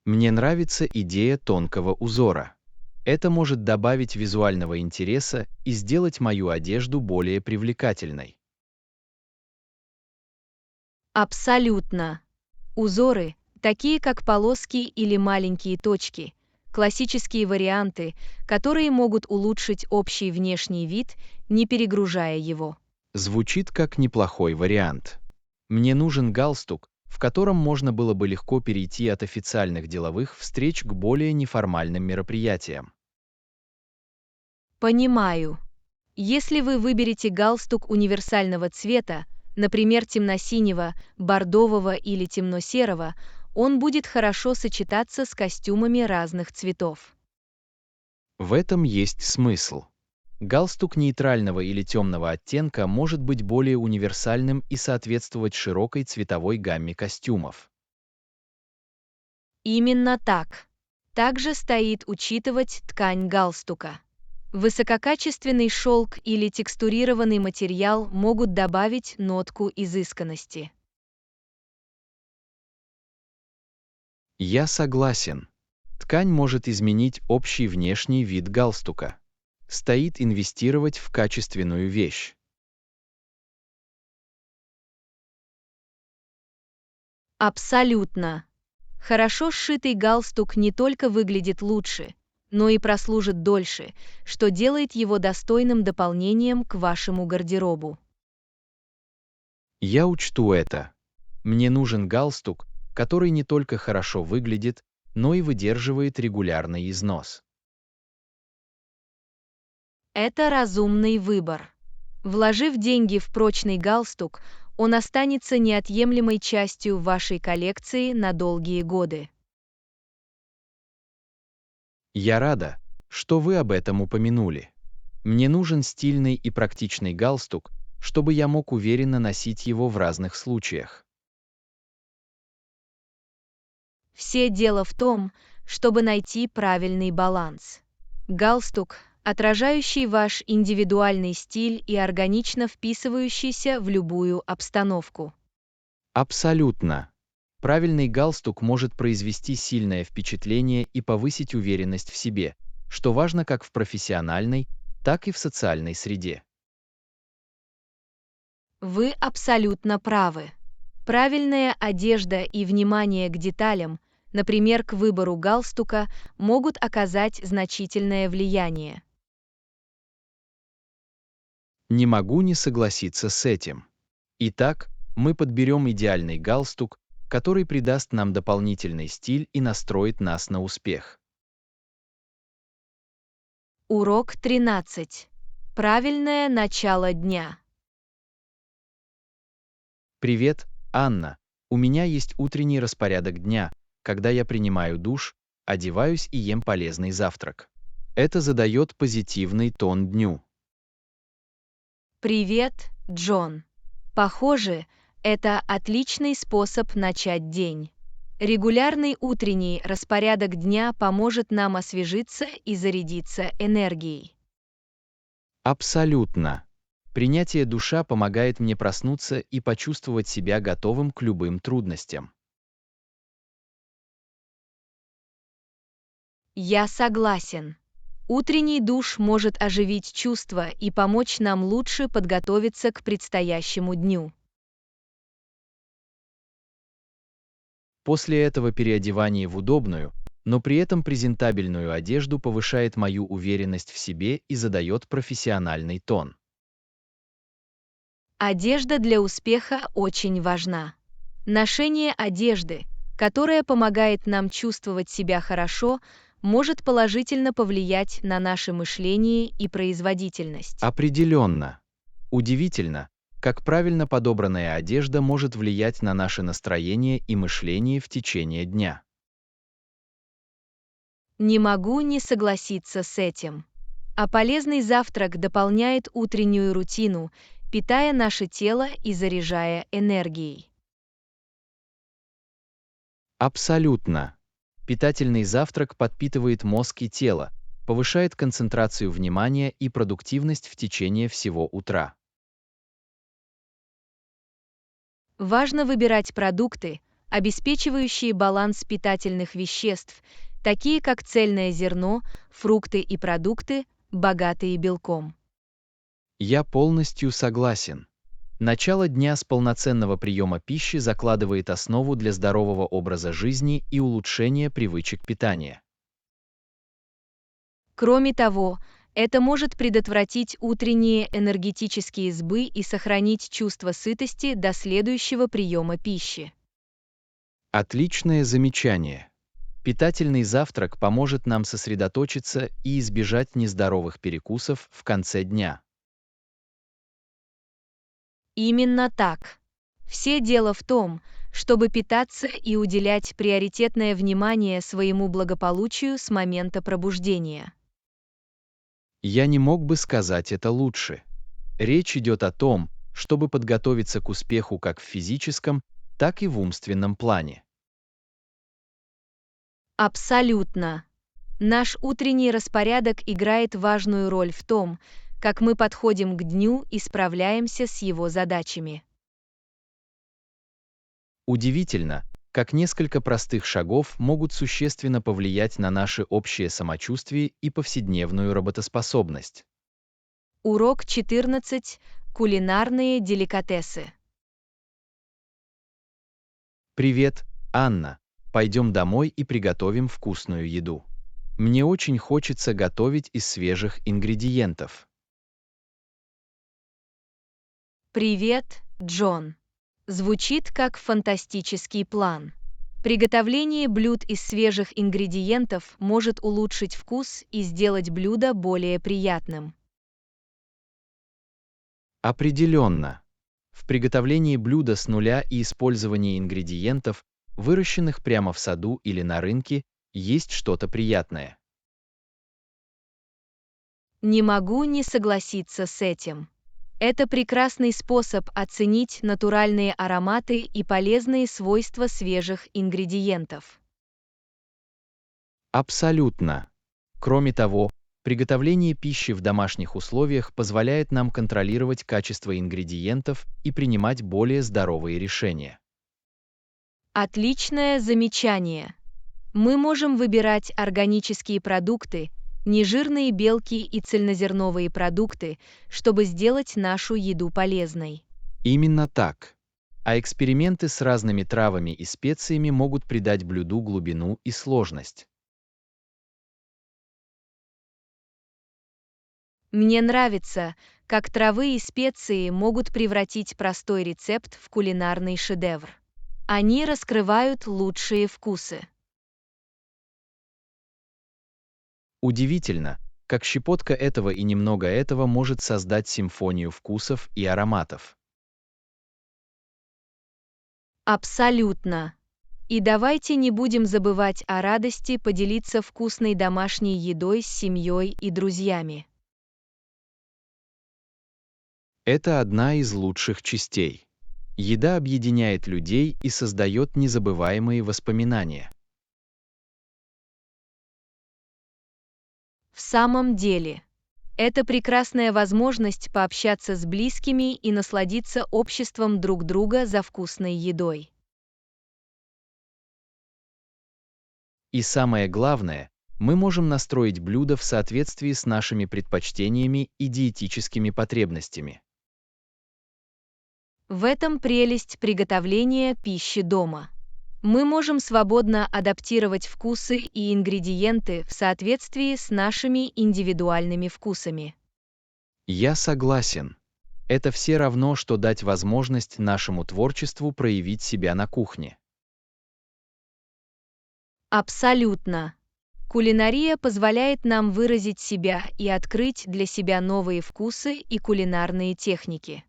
Мне нравится идея тонкого узора. Это может добавить визуального интереса и сделать мою одежду более привлекательной. Абсолютно. Узоры, такие как полоски или маленькие точки, классические варианты, которые могут улучшить общий внешний вид, не перегружая его. Звучит как неплохой вариант. Мне нужен галстук, в котором можно было бы легко перейти от официальных деловых встреч к более неформальным мероприятиям. Понимаю. Если вы выберете галстук универсального цвета, например, темно-синего, бордового или темно-серого, он будет хорошо сочетаться с костюмами разных цветов. В этом есть смысл. Галстук нейтрального или темного оттенка может быть более универсальным и соответствовать широкой цветовой гамме костюмов. Именно так. Также стоит учитывать ткань галстука. Высококачественный шелк или текстурированный материал могут добавить нотку изысканности. Я согласен. Ткань может изменить общий внешний вид галстука. Стоит инвестировать в качественную вещь. Абсолютно. Хорошо сшитый галстук не только выглядит лучше, но и прослужит дольше, что делает его достойным дополнением к вашему гардеробу. Я учту это. Мне нужен галстук, который не только хорошо выглядит, но и выдерживает регулярный износ. Это разумный выбор. Вложив деньги в прочный галстук, он останется неотъемлемой частью вашей коллекции на долгие годы. Я рада, что вы об этом упомянули. Мне нужен стильный и практичный галстук, чтобы я мог уверенно носить его в разных случаях. Все дело в том, чтобы найти правильный баланс. Галстук, отражающий ваш индивидуальный стиль и органично вписывающийся в любую обстановку. Абсолютно. Правильный галстук может произвести сильное впечатление и повысить уверенность в себе, что важно как в профессиональной, так и в социальной среде. Вы абсолютно правы. Правильная одежда и внимание к деталям, например, к выбору галстука, могут оказать значительное влияние. Не могу не согласиться с этим. Итак, мы подберем идеальный галстук, который придаст нам дополнительный стиль и настроит нас на успех. Урок 13. Правильное начало дня. Привет, Анна. У меня есть утренний распорядок дня, когда я принимаю душ, одеваюсь и ем полезный завтрак. Это задает позитивный тон дню. Привет, Джон. Похоже, это отличный способ начать день. Регулярный утренний распорядок дня поможет нам освежиться и зарядиться энергией. Абсолютно. Принятие душа помогает мне проснуться и почувствовать себя готовым к любым трудностям. Я согласен. Утренний душ может оживить чувства и помочь нам лучше подготовиться к предстоящему дню. После этого переодевание в удобную, но при этом презентабельную одежду повышает мою уверенность в себе и задает профессиональный тон. Одежда для успеха очень важна. Ношение одежды, которая помогает нам чувствовать себя хорошо, может положительно повлиять на наше мышление и производительность. Определенно. Удивительно, как правильно подобранная одежда может влиять на наше настроение и мышление в течение дня. Не могу не согласиться с этим. А полезный завтрак дополняет утреннюю рутину, питая наше тело и заряжая энергией. Абсолютно. Питательный завтрак подпитывает мозг и тело, повышает концентрацию внимания и продуктивность в течение всего утра. Важно выбирать продукты, обеспечивающие баланс питательных веществ, такие как цельное зерно, фрукты и продукты, богатые белком. Я полностью согласен. Начало дня с полноценного приема пищи закладывает основу для здорового образа жизни и улучшения привычек питания. Кроме того, это может предотвратить утренние энергетические сбы и сохранить чувство сытости до следующего приема пищи. Отличное замечание. Питательный завтрак поможет нам сосредоточиться и избежать нездоровых перекусов в конце дня. Именно так. Все дело в том, чтобы питаться и уделять приоритетное внимание своему благополучию с момента пробуждения. Я не мог бы сказать это лучше. Речь идет о том, чтобы подготовиться к успеху как в физическом, так и в умственном плане. Абсолютно. Наш утренний распорядок играет важную роль в том, как мы подходим к дню и справляемся с его задачами. Удивительно, как несколько простых шагов могут существенно повлиять на наше общее самочувствие и повседневную работоспособность. Урок 14. Кулинарные деликатесы. Привет, Анна. Пойдем домой и приготовим вкусную еду. Мне очень хочется готовить из свежих ингредиентов. Привет, Джон. Звучит как фантастический план. Приготовление блюд из свежих ингредиентов может улучшить вкус и сделать блюдо более приятным. Определенно. В приготовлении блюда с нуля и использовании ингредиентов, выращенных прямо в саду или на рынке, есть что-то приятное. Не могу не согласиться с этим. Это прекрасный способ оценить натуральные ароматы и полезные свойства свежих ингредиентов. Абсолютно. Кроме того, приготовление пищи в домашних условиях позволяет нам контролировать качество ингредиентов и принимать более здоровые решения. Отличное замечание. Мы можем выбирать органические продукты, нежирные белки и цельнозерновые продукты, чтобы сделать нашу еду полезной. Именно так. А эксперименты с разными травами и специями могут придать блюду глубину и сложность. Мне нравится, как травы и специи могут превратить простой рецепт в кулинарный шедевр. Они раскрывают лучшие вкусы. Удивительно, как щепотка этого и немного этого может создать симфонию вкусов и ароматов. Абсолютно. И давайте не будем забывать о радости поделиться вкусной домашней едой с семьей и друзьями. Это одна из лучших частей. Еда объединяет людей и создает незабываемые воспоминания. В самом деле, это прекрасная возможность пообщаться с близкими и насладиться обществом друг друга за вкусной едой. И самое главное, мы можем настроить блюдо в соответствии с нашими предпочтениями и диетическими потребностями. В этом прелесть приготовления пищи дома. Мы можем свободно адаптировать вкусы и ингредиенты в соответствии с нашими индивидуальными вкусами. Я согласен. Это все равно, что дать возможность нашему творчеству проявить себя на кухне. Абсолютно. Кулинария позволяет нам выразить себя и открыть для себя новые вкусы и кулинарные техники.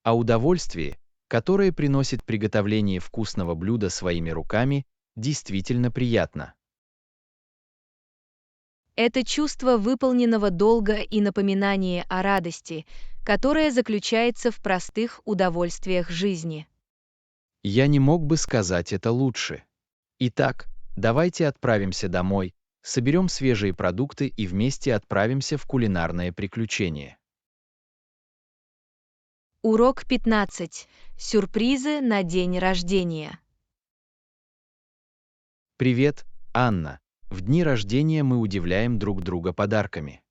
А удовольствие, которое приносит приготовление вкусного блюда своими руками, действительно приятно. Это чувство выполненного долга и напоминание о радости, которая заключается в простых удовольствиях жизни. Я не мог бы сказать это лучше. Итак, давайте отправимся домой, соберем свежие продукты и вместе отправимся в кулинарное приключение. Урок 15. Сюрпризы на день рождения. Привет, Анна. В дни рождения мы удивляем друг друга подарками.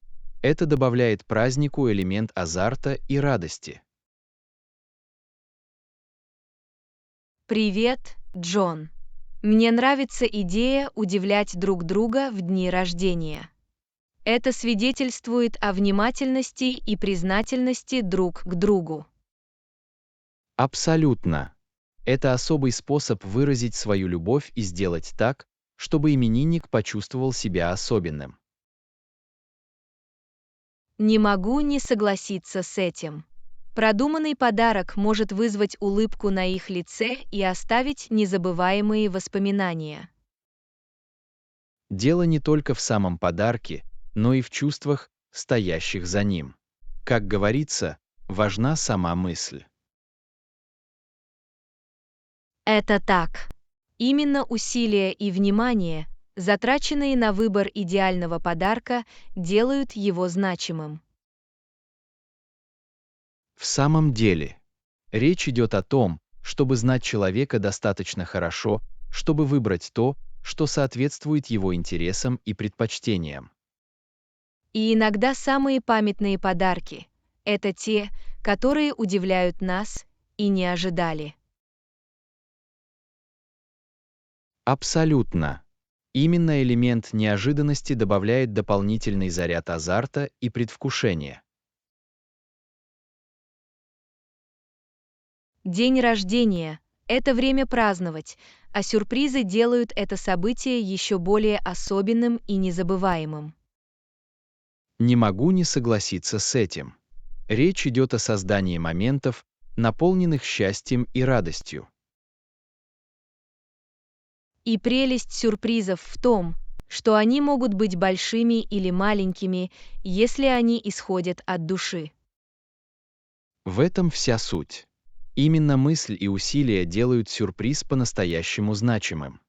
Это добавляет празднику элемент азарта и радости. Привет, Джон. Мне нравится идея удивлять друг друга в дни рождения. Это свидетельствует о внимательности и признательности друг к другу. Абсолютно. Это особый способ выразить свою любовь и сделать так, чтобы именинник почувствовал себя особенным. Не могу не согласиться с этим. Продуманный подарок может вызвать улыбку на их лице и оставить незабываемые воспоминания. Дело не только в самом подарке, но и в чувствах, стоящих за ним. Как говорится, важна сама мысль. Это так. Именно усилия и внимание, затраченные на выбор идеального подарка, делают его значимым. В самом деле, речь идет о том, чтобы знать человека достаточно хорошо, чтобы выбрать то, что соответствует его интересам и предпочтениям. И иногда самые памятные подарки – это те, которые удивляют нас и не ожидали. Абсолютно. Именно элемент неожиданности добавляет дополнительный заряд азарта и предвкушения. День рождения – это время праздновать, а сюрпризы делают это событие еще более особенным и незабываемым. Не могу не согласиться с этим. Речь идет о создании моментов, наполненных счастьем и радостью. И прелесть сюрпризов в том, что они могут быть большими или маленькими, если они исходят от души. В этом вся суть. Именно мысль и усилия делают сюрприз по-настоящему значимым.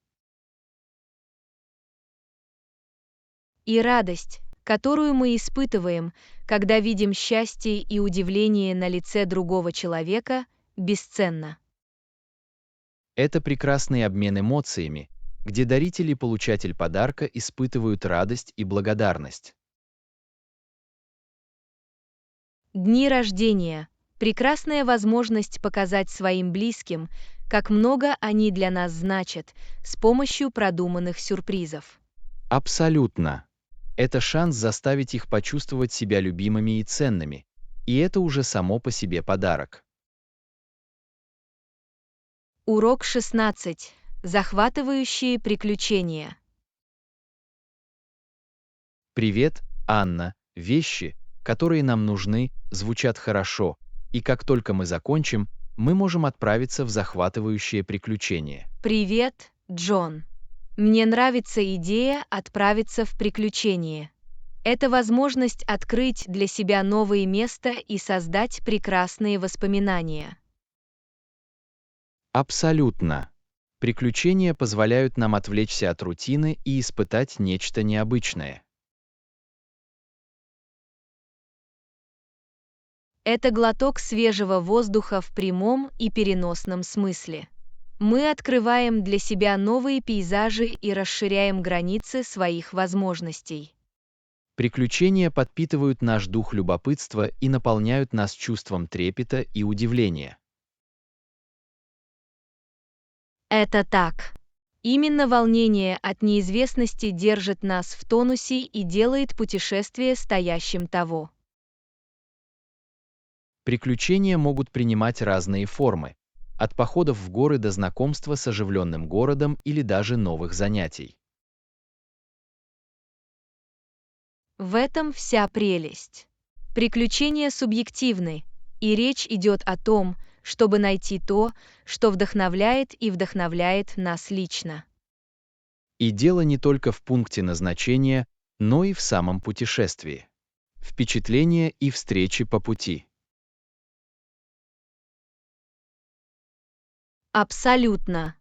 И радость, которую мы испытываем, когда видим счастье и удивление на лице другого человека, бесценна. Это прекрасный обмен эмоциями, где даритель и получатель подарка испытывают радость и благодарность. Дни рождения – прекрасная возможность показать своим близким, как много они для нас значат, с помощью продуманных сюрпризов. Абсолютно. Это шанс заставить их почувствовать себя любимыми и ценными, и это уже само по себе подарок. Урок 16. Захватывающие приключения. Привет, Анна. Вещи, которые нам нужны, звучат хорошо, и как только мы закончим, мы можем отправиться в захватывающее приключение. Привет, Джон. Мне нравится идея отправиться в приключение. Это возможность открыть для себя новые места и создать прекрасные воспоминания. Абсолютно. Приключения позволяют нам отвлечься от рутины и испытать нечто необычное. Это глоток свежего воздуха в прямом и переносном смысле. Мы открываем для себя новые пейзажи и расширяем границы своих возможностей. Приключения подпитывают наш дух любопытства и наполняют нас чувством трепета и удивления. Это так. Именно волнение от неизвестности держит нас в тонусе и делает путешествие стоящим того. Приключения могут принимать разные формы, от походов в горы до знакомства с оживленным городом или даже новых занятий. В этом вся прелесть. Приключения субъективны, и речь идет о том, чтобы найти то, что вдохновляет и вдохновляет нас лично. И дело не только в пункте назначения, но и в самом путешествии. Впечатления и встречи по пути. Абсолютно.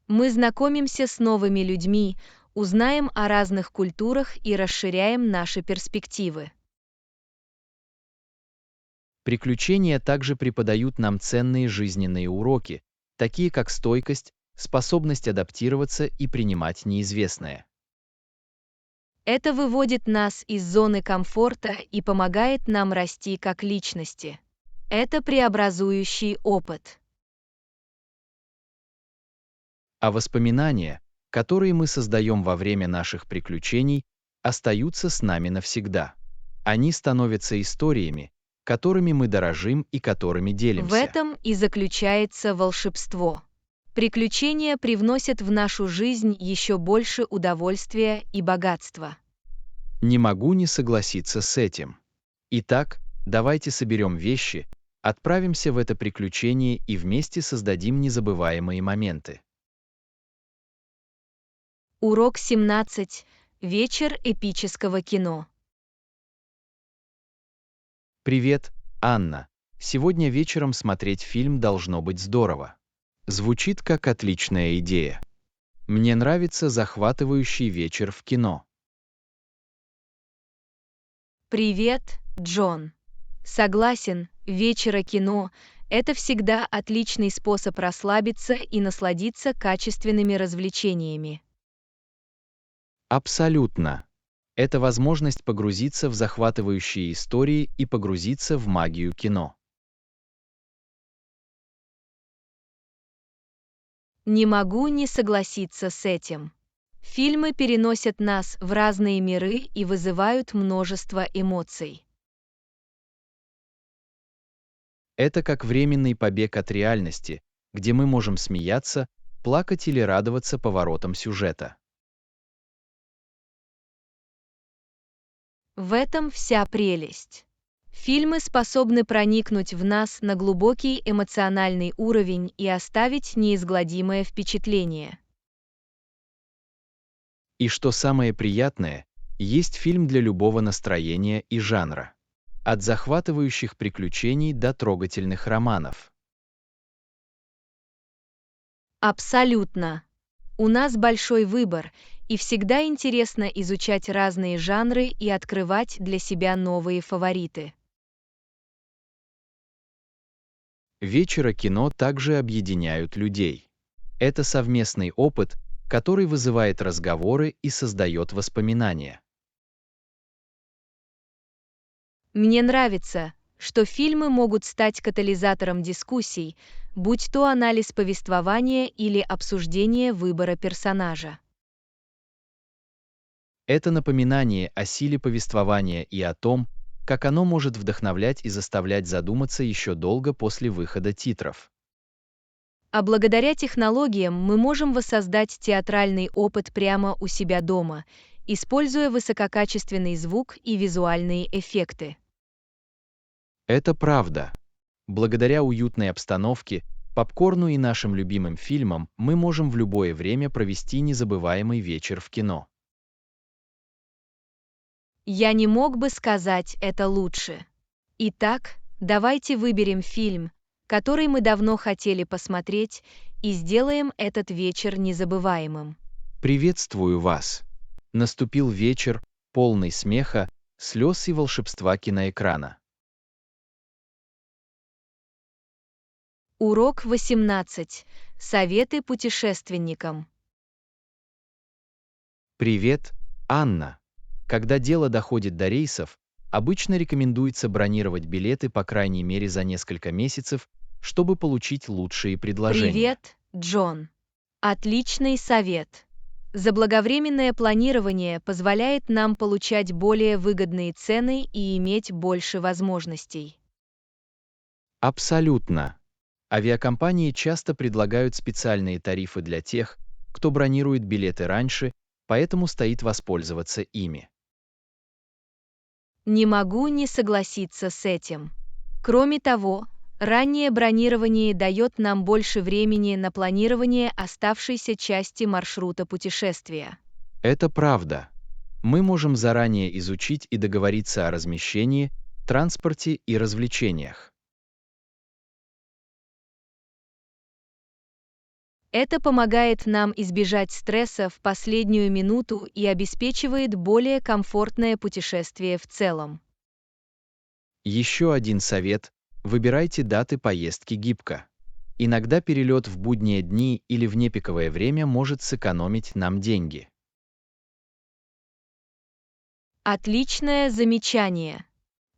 Мы знакомимся с новыми людьми, узнаем о разных культурах и расширяем наши перспективы. Приключения также преподают нам ценные жизненные уроки, такие как стойкость, способность адаптироваться и принимать неизвестное. Это выводит нас из зоны комфорта и помогает нам расти как личности. Это преобразующий опыт. А воспоминания, которые мы создаем во время наших приключений, остаются с нами навсегда. Они становятся историями, которыми мы дорожим и которыми делимся. В этом и заключается волшебство. Приключения привносят в нашу жизнь еще больше удовольствия и богатства. Не могу не согласиться с этим. Итак, давайте соберем вещи, отправимся в это приключение и вместе создадим незабываемые моменты. Урок 17. Вечер эпического кино. Привет, Анна. Сегодня вечером смотреть фильм должно быть здорово. Звучит как отличная идея. Мне нравится захватывающий вечер в кино. Привет, Джон. Согласен, вечера кино – это всегда отличный способ расслабиться и насладиться качественными развлечениями. Абсолютно. Это возможность погрузиться в захватывающие истории и погрузиться в магию кино. Не могу не согласиться с этим. Фильмы переносят нас в разные миры и вызывают множество эмоций. Это как временный побег от реальности, где мы можем смеяться, плакать или радоваться поворотам сюжета. В этом вся прелесть. Фильмы способны проникнуть в нас на глубокий эмоциональный уровень и оставить неизгладимое впечатление. И что самое приятное, есть фильм для любого настроения и жанра. От захватывающих приключений до трогательных романов. Абсолютно. У нас большой выбор, и всегда интересно изучать разные жанры и открывать для себя новые фавориты. Вечера кино также объединяют людей. Это совместный опыт, который вызывает разговоры и создает воспоминания. Мне нравится, что фильмы могут стать катализатором дискуссий, будь то анализ повествования или обсуждение выбора персонажа. Это напоминание о силе повествования и о том, как оно может вдохновлять и заставлять задуматься еще долго после выхода титров. А благодаря технологиям мы можем воссоздать театральный опыт прямо у себя дома, используя высококачественный звук и визуальные эффекты. Это правда. Благодаря уютной обстановке, попкорну и нашим любимым фильмам мы можем в любое время провести незабываемый вечер в кино. Я не мог бы сказать это лучше. Итак, давайте выберем фильм, который мы давно хотели посмотреть, и сделаем этот вечер незабываемым. Приветствую вас. Наступил вечер, полный смеха, слез и волшебства киноэкрана. Урок 18. Советы путешественникам. Привет, Анна. Когда дело доходит до рейсов, обычно рекомендуется бронировать билеты по крайней мере за несколько месяцев, чтобы получить лучшие предложения. Привет, Джон. Отличный совет. Заблаговременное планирование позволяет нам получать более выгодные цены и иметь больше возможностей. Абсолютно. Авиакомпании часто предлагают специальные тарифы для тех, кто бронирует билеты раньше, поэтому стоит воспользоваться ими. Не могу не согласиться с этим. Кроме того, раннее бронирование дает нам больше времени на планирование оставшейся части маршрута путешествия. Это правда. Мы можем заранее изучить и договориться о размещении, транспорте и развлечениях. Это помогает нам избежать стресса в последнюю минуту и обеспечивает более комфортное путешествие в целом. Еще один совет – выбирайте даты поездки гибко. Иногда перелет в будние дни или в непиковое время может сэкономить нам деньги. Отличное замечание.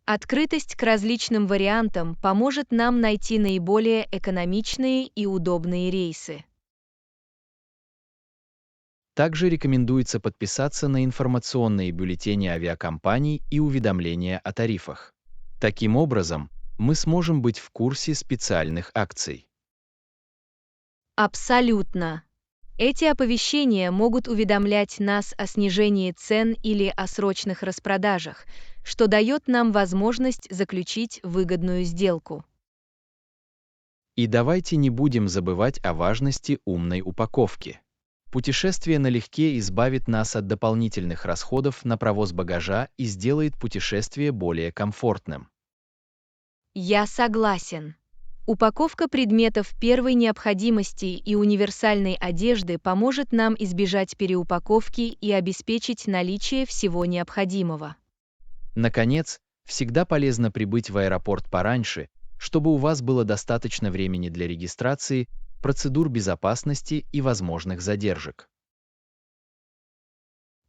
Открытость к различным вариантам поможет нам найти наиболее экономичные и удобные рейсы. Также рекомендуется подписаться на информационные бюллетени авиакомпаний и уведомления о тарифах. Таким образом, мы сможем быть в курсе специальных акций. Абсолютно. Эти оповещения могут уведомлять нас о снижении цен или о срочных распродажах, что дает нам возможность заключить выгодную сделку. И давайте не будем забывать о важности умной упаковки. Путешествие налегке избавит нас от дополнительных расходов на провоз багажа и сделает путешествие более комфортным. Я согласен. Упаковка предметов первой необходимости и универсальной одежды поможет нам избежать переупаковки и обеспечить наличие всего необходимого. Наконец, всегда полезно прибыть в аэропорт пораньше, чтобы у вас было достаточно времени для регистрации, процедур безопасности и возможных задержек.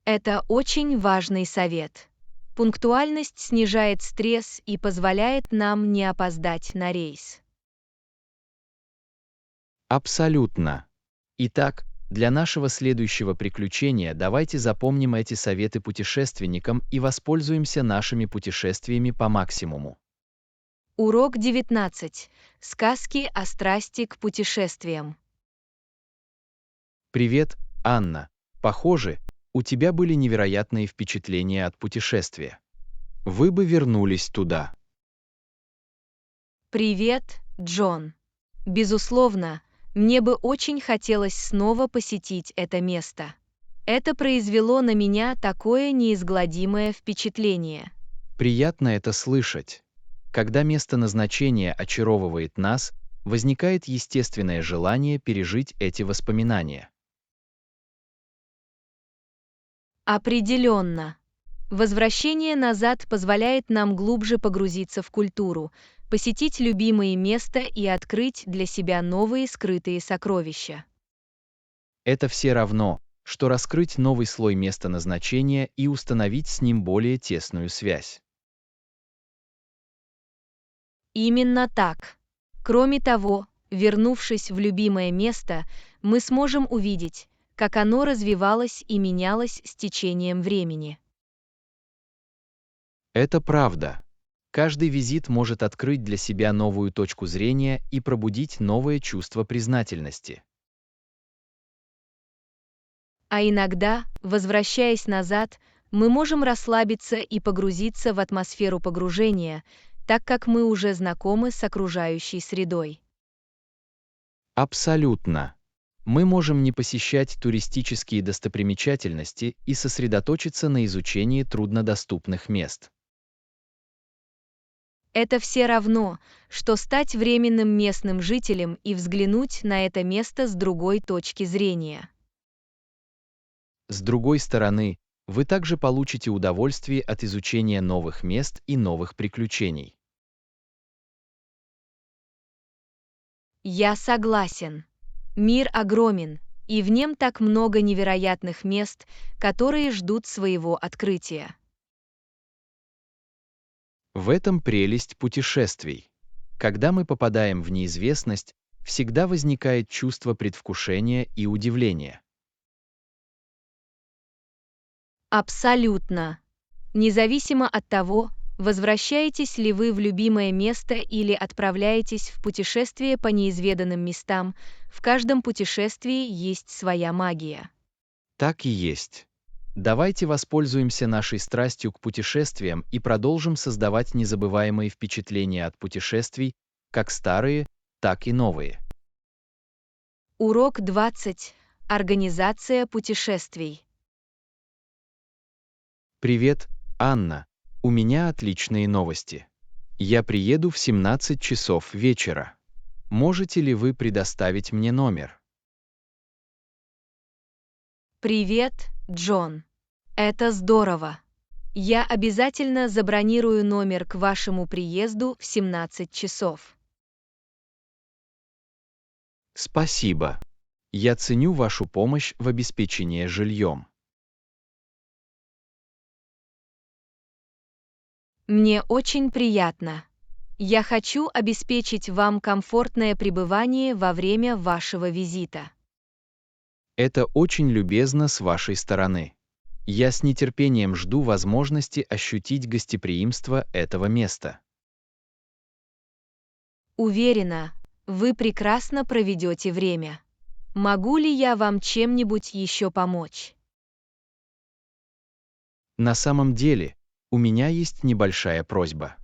Это очень важный совет. Пунктуальность снижает стресс и позволяет нам не опоздать на рейс. Абсолютно. Итак, для нашего следующего приключения давайте запомним эти советы путешественникам и воспользуемся нашими путешествиями по максимуму. Урок 19. Сказки о страсти к путешествиям. Привет, Анна. Похоже, у тебя были невероятные впечатления от путешествия. Вы бы вернулись туда. Привет, Джон. Безусловно, мне бы очень хотелось снова посетить это место. Это произвело на меня такое неизгладимое впечатление. Приятно это слышать. Когда место назначения очаровывает нас, возникает естественное желание пережить эти воспоминания. Определенно. Возвращение назад позволяет нам глубже погрузиться в культуру, посетить любимые места и открыть для себя новые скрытые сокровища. Это все равно, что раскрыть новый слой места назначения и установить с ним более тесную связь. Именно так. Кроме того, вернувшись в любимое место, мы сможем увидеть, как оно развивалось и менялось с течением времени. Это правда. Каждый визит может открыть для себя новую точку зрения и пробудить новое чувство признательности. А иногда, возвращаясь назад, мы можем расслабиться и погрузиться в атмосферу погружения, так как мы уже знакомы с окружающей средой. Абсолютно. Мы можем не посещать туристические достопримечательности и сосредоточиться на изучении труднодоступных мест. Это все равно, что стать временным местным жителем и взглянуть на это место с другой точки зрения. С другой стороны, вы также получите удовольствие от изучения новых мест и новых приключений. Я согласен. Мир огромен, и в нем так много невероятных мест, которые ждут своего открытия. В этом прелесть путешествий. Когда мы попадаем в неизвестность, всегда возникает чувство предвкушения и удивления. Абсолютно. Независимо от того, возвращаетесь ли вы в любимое место или отправляетесь в путешествие по неизведанным местам, в каждом путешествии есть своя магия. Так и есть. Давайте воспользуемся нашей страстью к путешествиям и продолжим создавать незабываемые впечатления от путешествий, как старые, так и новые. Урок 20. Организация путешествий. Привет, Анна. У меня отличные новости. Я приеду в 17 часов вечера. Можете ли вы предоставить мне номер? Привет, Джон. Это здорово. Я обязательно забронирую номер к вашему приезду в 17 часов. Спасибо. Я ценю вашу помощь в обеспечении жильем. Мне очень приятно. Я хочу обеспечить вам комфортное пребывание во время вашего визита. Это очень любезно с вашей стороны. Я с нетерпением жду возможности ощутить гостеприимство этого места. Уверена, вы прекрасно проведете время. Могу ли я вам чем-нибудь еще помочь? На самом деле, у меня есть небольшая просьба.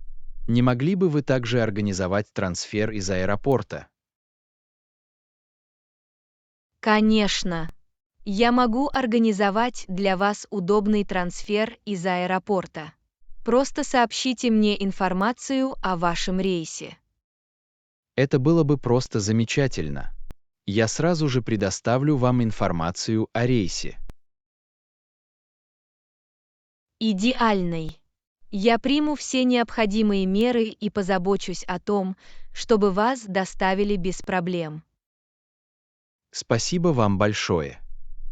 Не могли бы вы также организовать трансфер из аэропорта? Конечно. Я могу организовать для вас удобный трансфер из аэропорта. Просто сообщите мне информацию о вашем рейсе. Это было бы просто замечательно. Я сразу же предоставлю вам информацию о рейсе. Идеальный. Я приму все необходимые меры и позабочусь о том, чтобы вас доставили без проблем. Спасибо вам большое.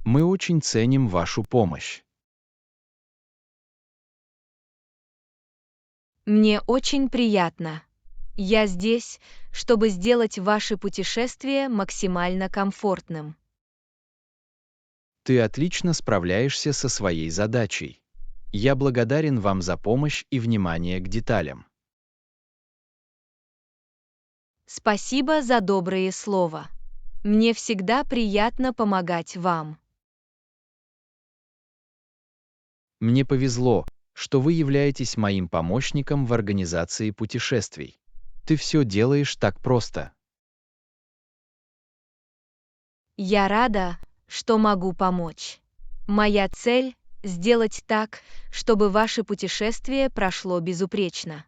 Мы очень ценим вашу помощь. Мне очень приятно. Я здесь, чтобы сделать ваше путешествие максимально комфортным. Ты отлично справляешься со своей задачей. Я благодарен вам за помощь и внимание к деталям. Спасибо за добрые слова. Мне всегда приятно помогать вам. Мне повезло, что вы являетесь моим помощником в организации путешествий. Ты все делаешь так просто. Я рада, что могу помочь. Моя цель — сделать так, чтобы ваше путешествие прошло безупречно.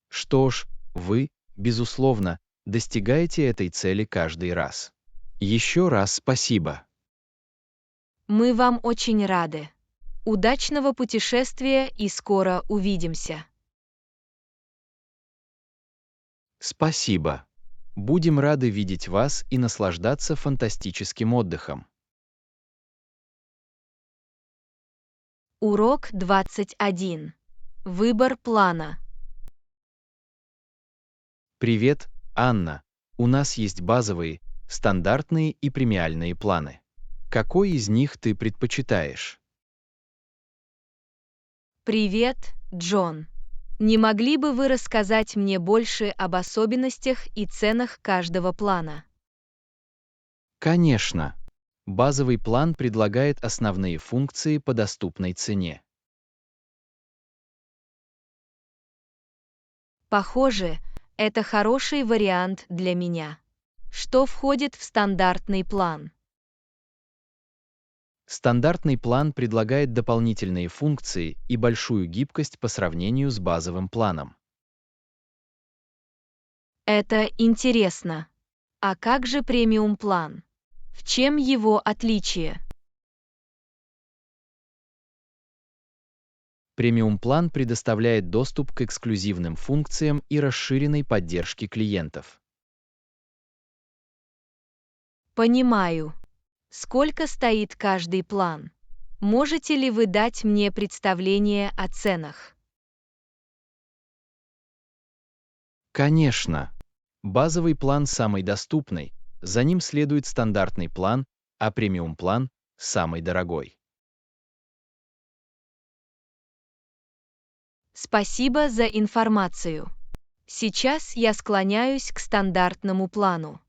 Что ж, вы, безусловно, достигаете этой цели каждый раз. Еще раз спасибо. Мы вам очень рады. Удачного путешествия и скоро увидимся. Спасибо. Будем рады видеть вас и наслаждаться фантастическим отдыхом. Урок 21. Выбор плана. Привет, Анна. У нас есть базовые, стандартные и премиальные планы. Какой из них ты предпочитаешь? Привет, Джон. Не могли бы вы рассказать мне больше об особенностях и ценах каждого плана? Конечно. Базовый план предлагает основные функции по доступной цене. Похоже, это хороший вариант для меня. Что входит в стандартный план? Стандартный план предлагает дополнительные функции и большую гибкость по сравнению с базовым планом. Это интересно. А как же премиум-план? В чем его отличие? Премиум-план предоставляет доступ к эксклюзивным функциям и расширенной поддержке клиентов. Понимаю. Сколько стоит каждый план? Можете ли вы дать мне представление о ценах? Конечно. Базовый план самый доступный, за ним следует стандартный план, а премиум-план самый дорогой. Спасибо за информацию. Сейчас я склоняюсь к стандартному плану.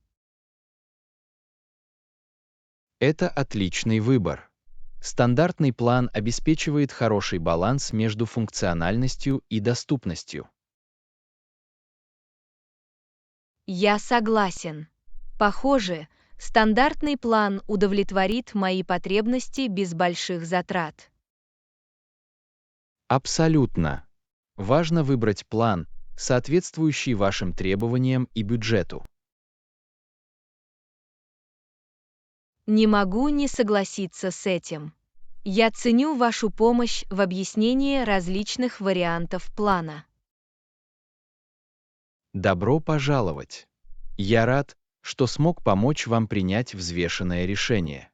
Это отличный выбор. Стандартный план обеспечивает хороший баланс между функциональностью и доступностью. Я согласен. Похоже, стандартный план удовлетворит мои потребности без больших затрат. Абсолютно. Важно выбрать план, соответствующий вашим требованиям и бюджету. Не могу не согласиться с этим. Я ценю вашу помощь в объяснении различных вариантов плана. Добро пожаловать! Я рад, что смог помочь вам принять взвешенное решение.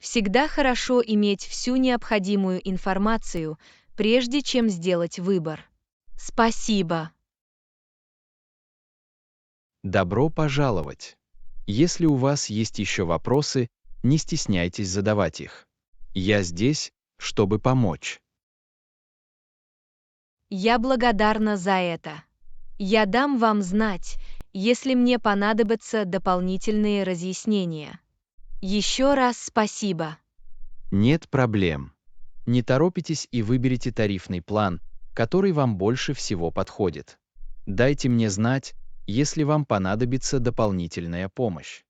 Всегда хорошо иметь всю необходимую информацию, прежде чем сделать выбор. Спасибо. Добро пожаловать! Если у вас есть еще вопросы, не стесняйтесь задавать их. Я здесь, чтобы помочь. Я благодарна за это. Я дам вам знать, если мне понадобятся дополнительные разъяснения. Еще раз спасибо. Нет проблем. Не торопитесь и выберите тарифный план, который вам больше всего подходит. Дайте мне знать, если вам понадобится дополнительная помощь.